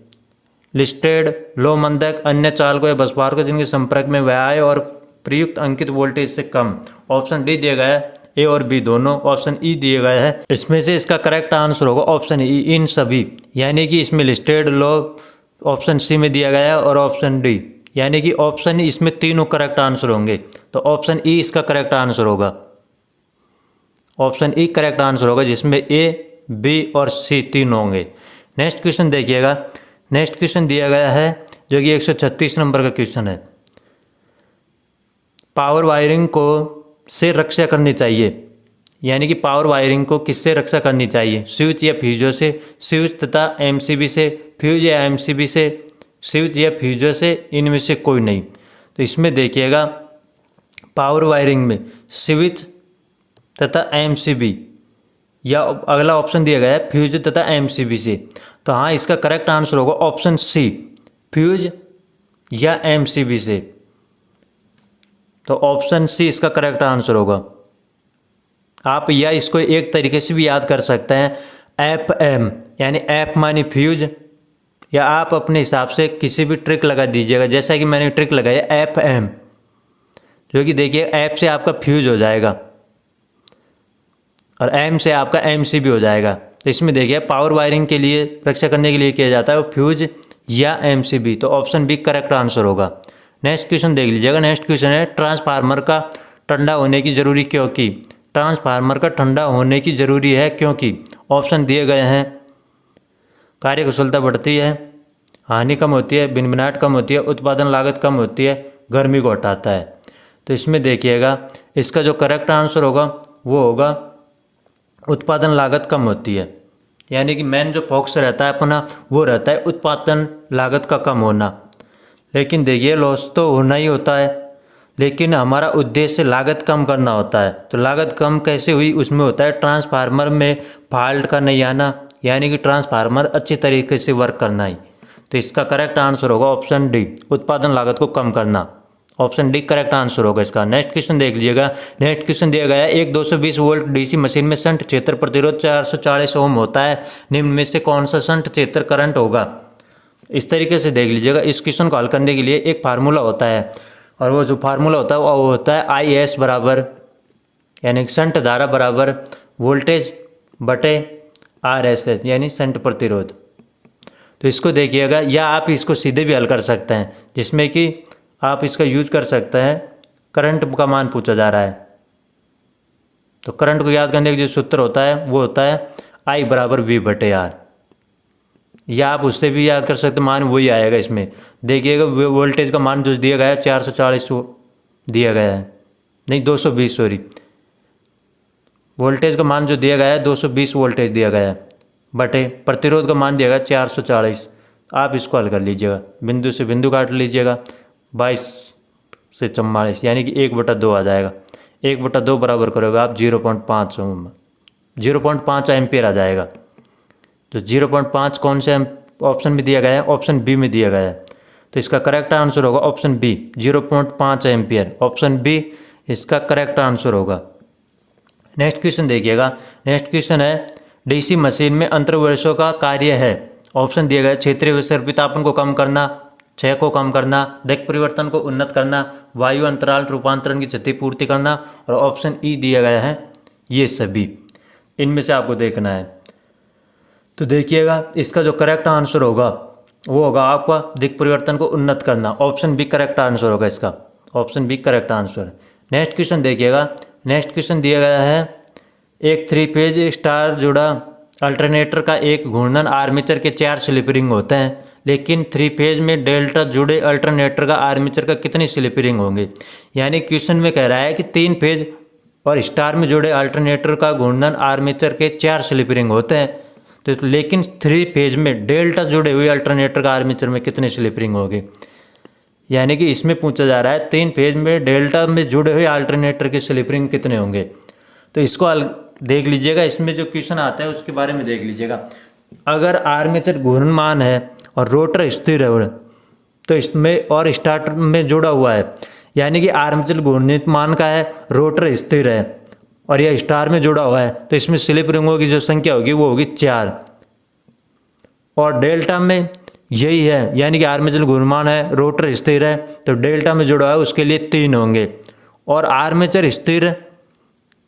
लिस्टेड, लो मंदक, अन्य चालकों या बसपार को जिनके संपर्क में वह आए और प्रयुक्त अंकित वोल्टेज से कम। ऑप्शन डी दिया गया है ए और बी दोनों, ऑप्शन ई दिया गया है। इसमें से इसका करेक्ट आंसर होगा ऑप्शन ई इन सभी, यानी कि इसमें लिस्टेड, लो ऑप्शन सी में दिया गया है और ऑप्शन डी, यानी कि ऑप्शन इसमें तीनों करेक्ट आंसर होंगे। तो ऑप्शन ई इसका करेक्ट आंसर होगा, ऑप्शन ई करेक्ट आंसर होगा जिसमें ए, बी और सी तीन होंगे। नेक्स्ट क्वेश्चन देखिएगा। नेक्स्ट क्वेश्चन दिया गया है जो कि 136 नंबर का क्वेश्चन है। पावर वायरिंग को से रक्षा करनी चाहिए, यानी कि पावर वायरिंग को किससे रक्षा करनी चाहिए, स्विच या फ्यूजों से, स्विच तथा एमसीबी से, फ्यूज या एमसीबी से, स्विच या फ्यूजों से, इनमें से कोई नहीं। तो इसमें देखिएगा पावर वायरिंग में स्विच तथा एमसीबी, या अगला ऑप्शन दिया गया है फ्यूज तथा एमसीबी से। तो हाँ, इसका करेक्ट आंसर होगा ऑप्शन सी, फ्यूज या एमसीबी से। तो ऑप्शन सी इसका करेक्ट आंसर होगा। आप या इसको एक तरीके से भी याद कर सकते हैं, एफ एम, यानी एफ मानी फ्यूज, या आप अपने हिसाब से किसी भी ट्रिक लगा दीजिएगा, जैसा कि मैंने ट्रिक लगाई एफ एम, जो कि देखिए एफ से आपका फ्यूज हो जाएगा और एम से आपका एमसीबी हो जाएगा। तो इसमें देखिए पावर वायरिंग के लिए रक्षा करने के लिए किया जाता है वो फ्यूज या एमसीबी। तो ऑप्शन बी करेक्ट आंसर होगा। नेक्स्ट क्वेश्चन देख लीजिएगा। नेक्स्ट क्वेश्चन है ट्रांसफार्मर का ठंडा होने की जरूरी क्योंकि। ट्रांसफार्मर का ठंडा होने की जरूरी है क्योंकि ऑप्शन दिए गए हैं, कार्य कुशलता बढ़ती है, हानि कम होती है, भिनभिनाहट कम होती है, उत्पादन लागत कम होती है, गर्मी को हटाता है। तो इसमें देखिएगा इसका जो करेक्ट आंसर होगा वो होगा उत्पादन लागत कम होती है, यानी कि मेन जो फोकस रहता है अपना वो रहता है उत्पादन लागत का कम होना। लेकिन देखिए लॉस तो होना ही होता है, लेकिन हमारा उद्देश्य लागत कम करना होता है। तो लागत कम कैसे हुई, उसमें होता है ट्रांसफार्मर में फॉल्ट का नहीं आना, यानी कि ट्रांसफार्मर अच्छी तरीके से वर्क करना ही। तो इसका करेक्ट आंसर होगा ऑप्शन डी, उत्पादन लागत को कम करना। ऑप्शन डी करेक्ट आंसर होगा इसका। नेक्स्ट क्वेश्चन देख लीजिएगा। नेक्स्ट क्वेश्चन दिया गया है एक 220 वोल्ट डीसी मशीन में शंट क्षेत्र प्रतिरोध 440 ओम होता है, निम्न में से कौन सा शंट क्षेत्र करंट होगा। इस तरीके से देख लीजिएगा। इस क्वेश्चन को हल करने के लिए एक फार्मूला होता है, और वो जो फार्मूला होता है वो होता है आई एस बराबर, यानी शंट धारा बराबर वोल्टेज बटे आर एस एस, यानी शंट प्रतिरोध। तो इसको देखिएगा, या आप इसको सीधे भी हल कर सकते हैं, जिसमें कि आप इसका यूज कर सकते हैं, करंट का मान पूछा जा रहा है। तो करंट को याद करने का जो सूत्र होता है वो होता है आई बराबर वी बटे आर, या आप उससे भी याद कर सकते, मान वही आएगा। इसमें देखिएगा वोल्टेज का मान जो दिया गया है 440 दिया गया है, नहीं 220 सॉरी, वोल्टेज का मान जो दिया गया है 220 वोल्टेज दिया गया है, बटे प्रतिरोध का मान दिया गया 440। आप इसको हल कर लीजिएगा, बिंदु से बिंदु काट लीजिएगा, 22 से 44, यानी कि 1/2 आ जाएगा। 1/2 बराबर करोगे आप 0.5 ओम, 0.5 एम्पियर आ जाएगा। तो 0.5 कौन से ऑप्शन में दिया गया है, ऑप्शन बी में दिया गया है। तो इसका करेक्ट आंसर होगा option B, 0.5 ampere. Option B इसका करेक्ट आंसर होगा। नेक्स्ट क्वेश्चन देखिएगा। नेक्स्ट क्वेश्चन है डीसी मशीन में अंतर्वर्षों का कार्य है। ऑप्शन दिया गया है क्षेत्रीय विस्थापन को कम करना, क्षय को कम करना, दिक् परिवर्तन को उन्नत करना, वायु अंतराल रूपांतरण की क्षतिपूर्ति करना, और ऑप्शन ई दिया गया है ये सभी। इनमें से आपको देखना है। तो देखिएगा इसका जो करेक्ट आंसर होगा वो होगा आपका दिक् परिवर्तन को उन्नत करना। ऑप्शन बी करेक्ट आंसर होगा इसका। Option B correct answer. Next question देखिएगा। नेक्स्ट क्वेश्चन दिया गया है एक 3 फेज स्टार जुड़ा अल्टरनेटर का एक घूर्णन आर्मेचर के 4 स्लिप रिंग होते हैं, लेकिन 3 फेज में डेल्टा जुड़े अल्टरनेटर का आर्मेचर का कितनी स्लिप रिंग होंगे। यानी क्वेश्चन में कह रहा है कि 3 फेज और स्टार में जुड़े अल्टरनेटर का घूर्णन आर्मेचर के 4 स्लिप रिंग होते हैं, तो लेकिन 3 फेज में डेल्टा जुड़े हुए अल्टरनेटर का आर्मेचर में कितने स्लिप रिंग होंगे। यानी कि इसमें पूछा जा रहा है 3 फेज में डेल्टा में जुड़े हुए अल्टरनेटर के स्लिप रिंग कितने होंगे। तो इसको देख लीजिएगा, इसमें जो क्वेश्चन आता है उसके बारे में देख लीजिएगा। अगर आर्मेचर घूर्णमान है और रोटर स्थिर है तो इसमें और स्टार्टर में जुड़ा हुआ है, यानी कि आर्मेचर घूर्णमान का है, रोटर स्थिर है और यह स्टार में जुड़ा हुआ है, तो इसमें स्लिप रिंगों की जो संख्या होगी वो होगी 4। और डेल्टा में यही है, यानी कि आर्मेचर घूर्णमान है, रोटर स्थिर है, तो डेल्टा में जुड़ा है उसके लिए 3 होंगे। और आर्मेचर स्थिर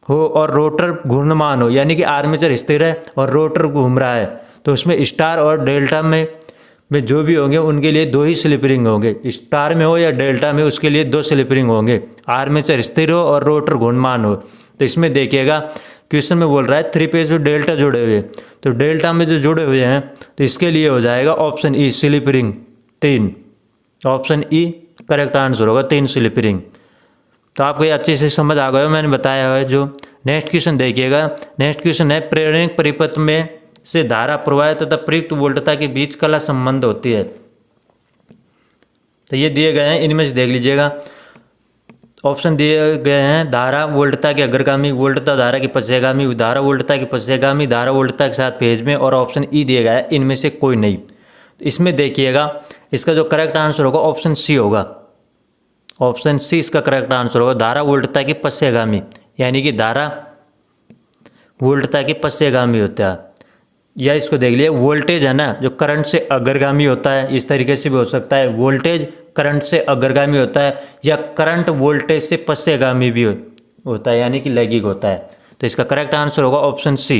हो और रोटर घूर्णमान हो, यानी कि आर्मेचर स्थिर है और रोटर घूम रहा है, तो उसमें स्टार और डेल्टा में जो भी होंगे उनके लिए 2 ही स्लिप रिंग होंगे। स्टार में हो या डेल्टा में उसके लिए 2 स्लिप रिंग होंगे, आर्मेचर स्थिर हो और रोटर घूर्णमान हो। तो इसमें देखिएगा क्वेश्चन में बोल रहा है 3 फेज में डेल्टा जुड़े हुए, तो डेल्टा में जो जुड़े हुए हैं तो इसके लिए हो जाएगा option E slip ring 3। Option E correct answer होगा 3 स्लिप रिंग। तो आपको ये अच्छे से समझ आ गया, मैंने बताया है जो। नेक्स्ट क्वेश्चन देखिएगा। नेक्स्ट क्वेश्चन है प्रेरक परिपथ में से धारा प्रवाह तथा प्रयुक्त वोल्टता के बीच कला संबंध होती है। तो ये दिए गए हैं, इनमें से देख लीजिएगा। ऑप्शन दिए गए हैं धारा वोल्टता के अग्रगामी, वोल्टता धारा के पश्चगामी, धारा वोल्टता के पश्चगामी, धारा वोल्टता के साथ फेज में, और ऑप्शन ई दिया गया है इनमें से कोई नहीं। तो इसमें देखिएगा इसका जो करेक्ट आंसर होगा ऑप्शन सी होगा। ऑप्शन सी इसका करेक्ट आंसर होगा, धारा वोल्टता के पश्चगामी, यानी कि धारा वोल्टता के पश्चगामी होता है। या इसको देख लिया, वोल्टेज है ना जो करंट से अग्रगामी होता है, इस तरीके से भी हो सकता है, वोल्टेज करंट से अग्रगामी होता है, या करंट वोल्टेज से पश्चगामी भी होता है, यानी कि लैगिंग होता है। तो इसका करेक्ट आंसर होगा ऑप्शन सी।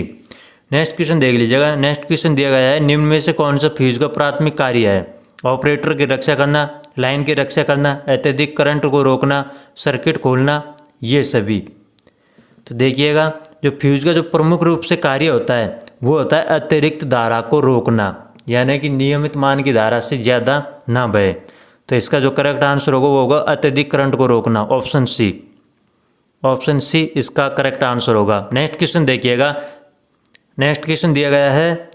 नेक्स्ट क्वेश्चन देख लीजिएगा। नेक्स्ट क्वेश्चन दिया गया है निम्न में से कौन सा फ्यूज का प्राथमिक कार्य है? ऑपरेटर की रक्षा करना, लाइन की रक्षा करना, अत्यधिक करंट को रोकना, सर्किट खोलना, ये सभी। तो देखिएगा जो फ्यूज का जो प्रमुख रूप से कार्य होता है वो होता है अतिरिक्त धारा को रोकना, यानी कि नियमित मान की धारा से ज़्यादा ना बहे। तो इसका जो करेक्ट आंसर होगा वो होगा अत्यधिक करंट को रोकना, ऑप्शन सी। ऑप्शन सी इसका करेक्ट आंसर होगा। नेक्स्ट क्वेश्चन देखिएगा। नेक्स्ट क्वेश्चन दिया गया है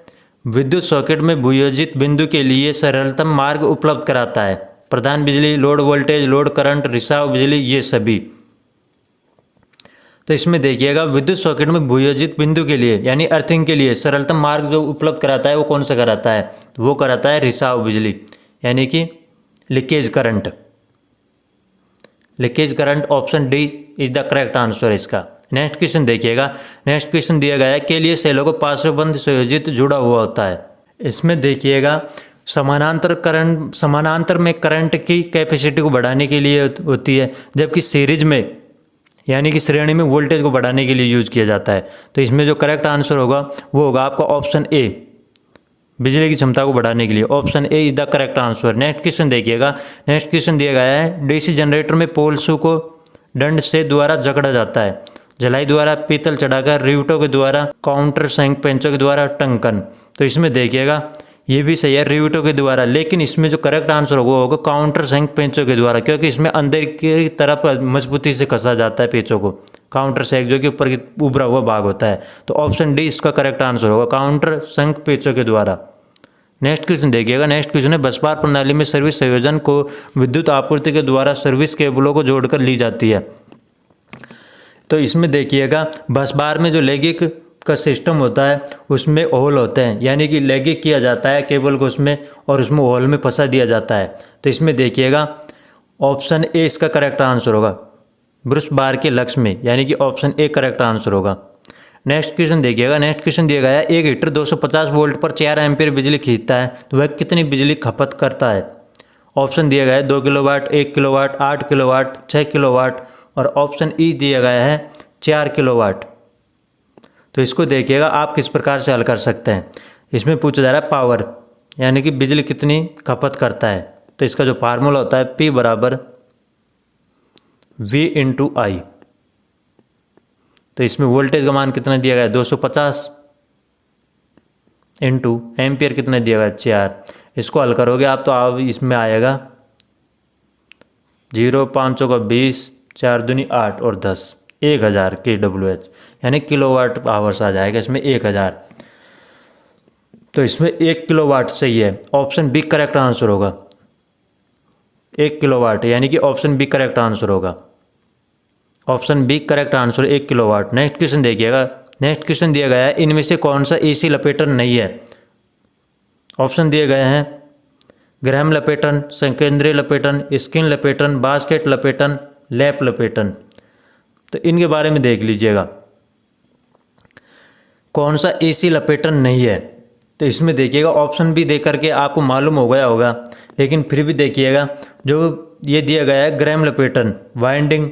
विद्युत सॉकेट में वियोजित बिंदु के लिए सरलतम मार्ग उपलब्ध कराता है? प्रदान बिजली, लोड वोल्टेज, लोड करंट, रिसाव बिजली, ये सभी। तो इसमें देखिएगा विद्युत सॉकेट में वियोजित बिंदु के लिए यानी अर्थिंग के लिए सरलतम मार्ग जो उपलब्ध कराता है वो कौन सा कराता है? वो कराता है रिसाव बिजली, यानी कि leakage current. Leakage current, option D is the correct answer इसका। नेक्स्ट क्वेश्चन देखिएगा। नेक्स्ट क्वेश्चन दिया गया है के लिए सेलों को पार्श्वबंध संयोजित जुड़ा हुआ होता है। इसमें देखिएगा समानांतर में करंट की कैपेसिटी को बढ़ाने के लिए होती है, जबकि सीरीज में यानी कि श्रेणी में वोल्टेज को बढ़ाने के लिए यूज किया जाता है। तो इसमें जो करेक्ट आंसर होगा वो होगा आपका ऑप्शन ए, बिजली की क्षमता को बढ़ाने के लिए। Option A is the correct answer. Next question देखिएगा। नेक्स्ट क्वेश्चन दिया गया है डीसी जनरेटर में पोल शू को दंड से द्वारा जकड़ा जाता है? झलाई द्वारा, पीतल चढ़ाकर, रिवटों के द्वारा, काउंटर संक पेंचों के द्वारा, टंकन। तो इसमें देखिएगा ये भी सही है, रिवटों के द्वारा, लेकिन इसमें जो करेक्ट आंसर होगा वो होगा काउंटर संक पेंचों के द्वारा, क्योंकि इसमें अंदर की तरफ मजबूती से कसा जाता है पेंचों को। काउंटर संक जो कि ऊपर की उभरा हुआ भाग होता है। तो ऑप्शन डी इसका करेक्ट आंसर होगा, काउंटर संक पेंचों के द्वारा। नेक्स्ट क्वेश्चन देखिएगा। नेक्स्ट क्वेश्चन है बसबार प्रणाली में सर्विस संयोजन को विद्युत आपूर्ति के द्वारा सर्विस केबलों को जोड़कर ली जाती है। तो इसमें देखिएगा बस बार में जो लैगिंग का सिस्टम होता है उसमें होल होते हैं, यानी कि लैगिंग किया जाता है केबल को उसमें और उसमें होल में फंसा दिया जाता है। तो इसमें देखिएगा ऑप्शन ए इसका करेक्ट आंसर होगा, ब्रश बार के लक्ष्य में, यानी कि ऑप्शन ए करेक्ट आंसर होगा। नेक्स्ट क्वेश्चन देखिएगा। नेक्स्ट क्वेश्चन दिया गया है एक हीटर 250 वोल्ट पर 4 एम्पीयर बिजली खींचता है तो वह कितनी बिजली खपत करता है? ऑप्शन दिया गया है 2 किलोवाट, 1 किलोवाट, 8 किलोवाट, 6 किलोवाट, और ऑप्शन ई दिया गया है 4 किलोवाट। तो इसको देखिएगा आप किस प्रकार से हल कर सकते हैं। इसमें पूछा जा रहा है पावर, यानी कि बिजली कितनी खपत करता है। तो इसका जो फार्मूला होता है P बराबर V इंटू आई। तो इसमें वोल्टेज का मान कितना दिया गया है 250 इंटू एम्पियर कितना दिया गया है 4। इसको हल करोगे आप तो आप इसमें आएगा 0 5 का 20, 4 दूनी 8 और 10, 1000 kWh, यानी किलोवाट आवर्स आ जाएगा इसमें 1000। तो इसमें 1 किलोवाट सही है, ऑप्शन बी करेक्ट आंसर होगा। 1 किलोवाट यानी कि ऑप्शन बी करेक्ट आंसर होगा। Option B correct answer 1 kilowatt. Next question देखिएगा। नेक्स्ट क्वेश्चन दिया गया है इनमें से कौन सा एसी लपेटन नहीं है? ऑप्शन दिए गए हैं ग्रैम लपेटन, संकेंद्रीय लपेटन, स्किन लपेटन, बास्केट लपेटन, लैप लपेटन। तो इनके बारे में देख लीजिएगा कौन सा एसी लपेटन नहीं है। तो इसमें देखिएगा ऑप्शन भी देख करके आपको मालूम हो गया होगा, लेकिन फिर भी देखिएगा जो ये दिया गया है ग्रैम लपेटन वाइंडिंग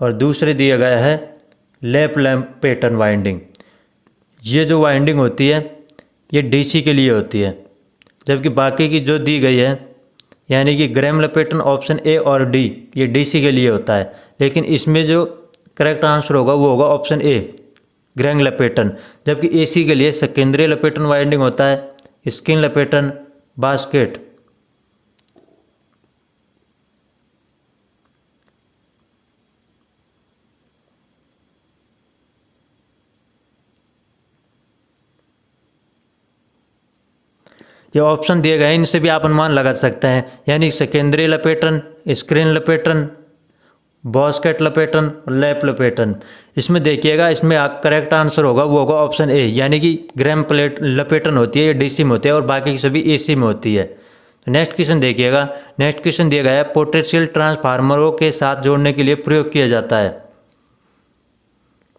और दूसरे दिया गया है लैप लपेटन वाइंडिंग। ये जो वाइंडिंग होती है ये डीसी के लिए होती है, जबकि बाकी की जो दी गई है यानी कि ग्रैम लपेटन ऑप्शन ए और डी ये डीसी के लिए होता है। लेकिन इसमें जो करेक्ट आंसर होगा वो होगा ऑप्शन ए ग्रैम लपेटन, जबकि एसी के लिए सेकेंडरी लपेटन वाइंडिंग होता है, स्किन लपेटन, बास्केट। ये ऑप्शन दिए गए हैं, इनसे भी आप अनुमान लगा सकते हैं, यानी सेकेंडरी लपेटन, स्क्रीन लपेटन, बॉस्केट लपेटन और लैप लपेटन। इसमें देखिएगा, इसमें करेक्ट आंसर होगा वो होगा ऑप्शन ए, यानी कि ग्रैम प्लेट लपेटन होती है, ये डीसी में होती है और बाकी की सभी एसी में होती है। तो नेक्स्ट क्वेश्चन देखिएगा, नेक्स्ट क्वेश्चन दिया गया है पोटेंशियल ट्रांसफार्मरों के साथ जोड़ने के लिए प्रयोग किया जाता है,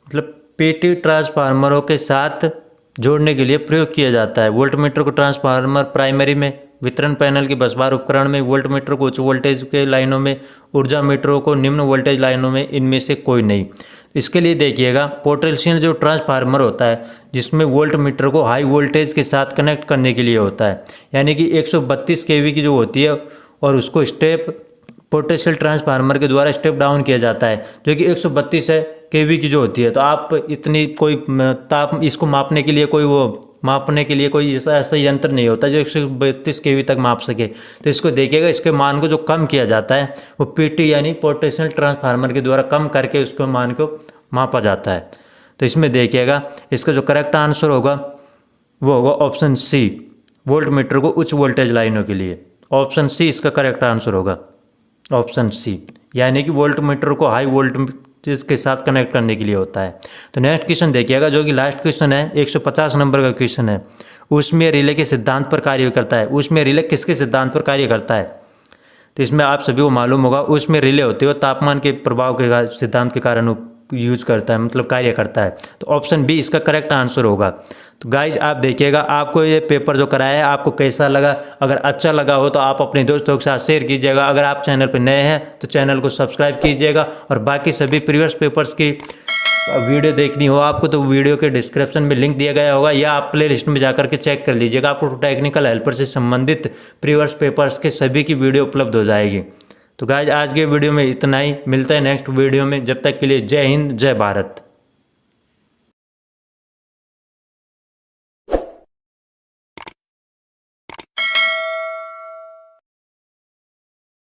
मतलब पीटी ट्रांसफार्मरों के साथ जोड़ने के लिए प्रयोग किया जाता है। वोल्टमीटर को ट्रांसफार्मर प्राइमरी में, वितरण पैनल के बसबार उपकरण में, वोल्टमीटर को उच्च वोल्टेज के लाइनों में, ऊर्जा मीटरों को निम्न वोल्टेज लाइनों में, इनमें से कोई नहीं। इसके लिए देखिएगा, पोटेंशियल जो ट्रांसफार्मर होता है जिसमें वोल्टमीटर को हाई वोल्टेज के साथ कनेक्ट करने के लिए होता है, यानी कि 132 kV की जो होती है और उसको स्टेप पोटेंशियल ट्रांसफार्मर के द्वारा स्टेप डाउन किया जाता है, जो कि 132 kV की जो होती है। तो आप इतनी कोई ताप इसको मापने के लिए कोई ऐसा यंत्र नहीं होता जो 132 kV तक माप सके। तो इसको देखिएगा, इसके मान को जो कम किया जाता है वो पीटी यानी पोटेंशियल ट्रांसफार्मर के द्वारा कम करके उसके मान को मापा जाता है। तो इसमें देखिएगा, इसका जो करेक्ट आंसर होगा वो होगा ऑप्शन सी, वोल्टमीटर को उच्च वोल्टेज लाइनों के लिए। ऑप्शन सी इसका करेक्ट आंसर होगा, ऑप्शन सी, यानी कि वोल्टमीटर को हाई वोल्टेज के साथ कनेक्ट करने के लिए होता है। तो नेक्स्ट क्वेश्चन देखिएगा, जो कि लास्ट क्वेश्चन है, 150 नंबर का क्वेश्चन है। ऊष्मीय रिले के सिद्धांत पर कार्य करता है। ऊष्मीय रिले किसके सिद्धांत पर कार्य करता है? तो इसमें आप सभी को मालूम होगा, ऊष्मीय रिले होते हैं तापमान के प्रभाव के सिद्धांत के कारण यूज करता है, मतलब कार्य करता है। तो ऑप्शन बी इसका करेक्ट आंसर होगा। तो गाइज आप देखिएगा, आपको ये पेपर जो कराया है आपको कैसा लगा? अगर अच्छा लगा हो तो आप अपने दोस्तों के साथ शेयर कीजिएगा। अगर आप चैनल पर नए हैं तो चैनल को सब्सक्राइब कीजिएगा, और बाकी सभी प्रीवियस पेपर्स की वीडियो देखनी हो आपको तो वीडियो के डिस्क्रिप्शन में लिंक दिया गया होगा, या आप प्ले लिस्ट में जाकर के चेक कर लीजिएगा। आपको टेक्निकल हेल्पर से संबंधित प्रीवियस पेपर्स के सभी की वीडियो उपलब्ध हो जाएगी। तो गाइज आज के वीडियो में इतना ही, मिलता है नेक्स्ट वीडियो में। जब तक के लिए जय हिंद, जय भारत।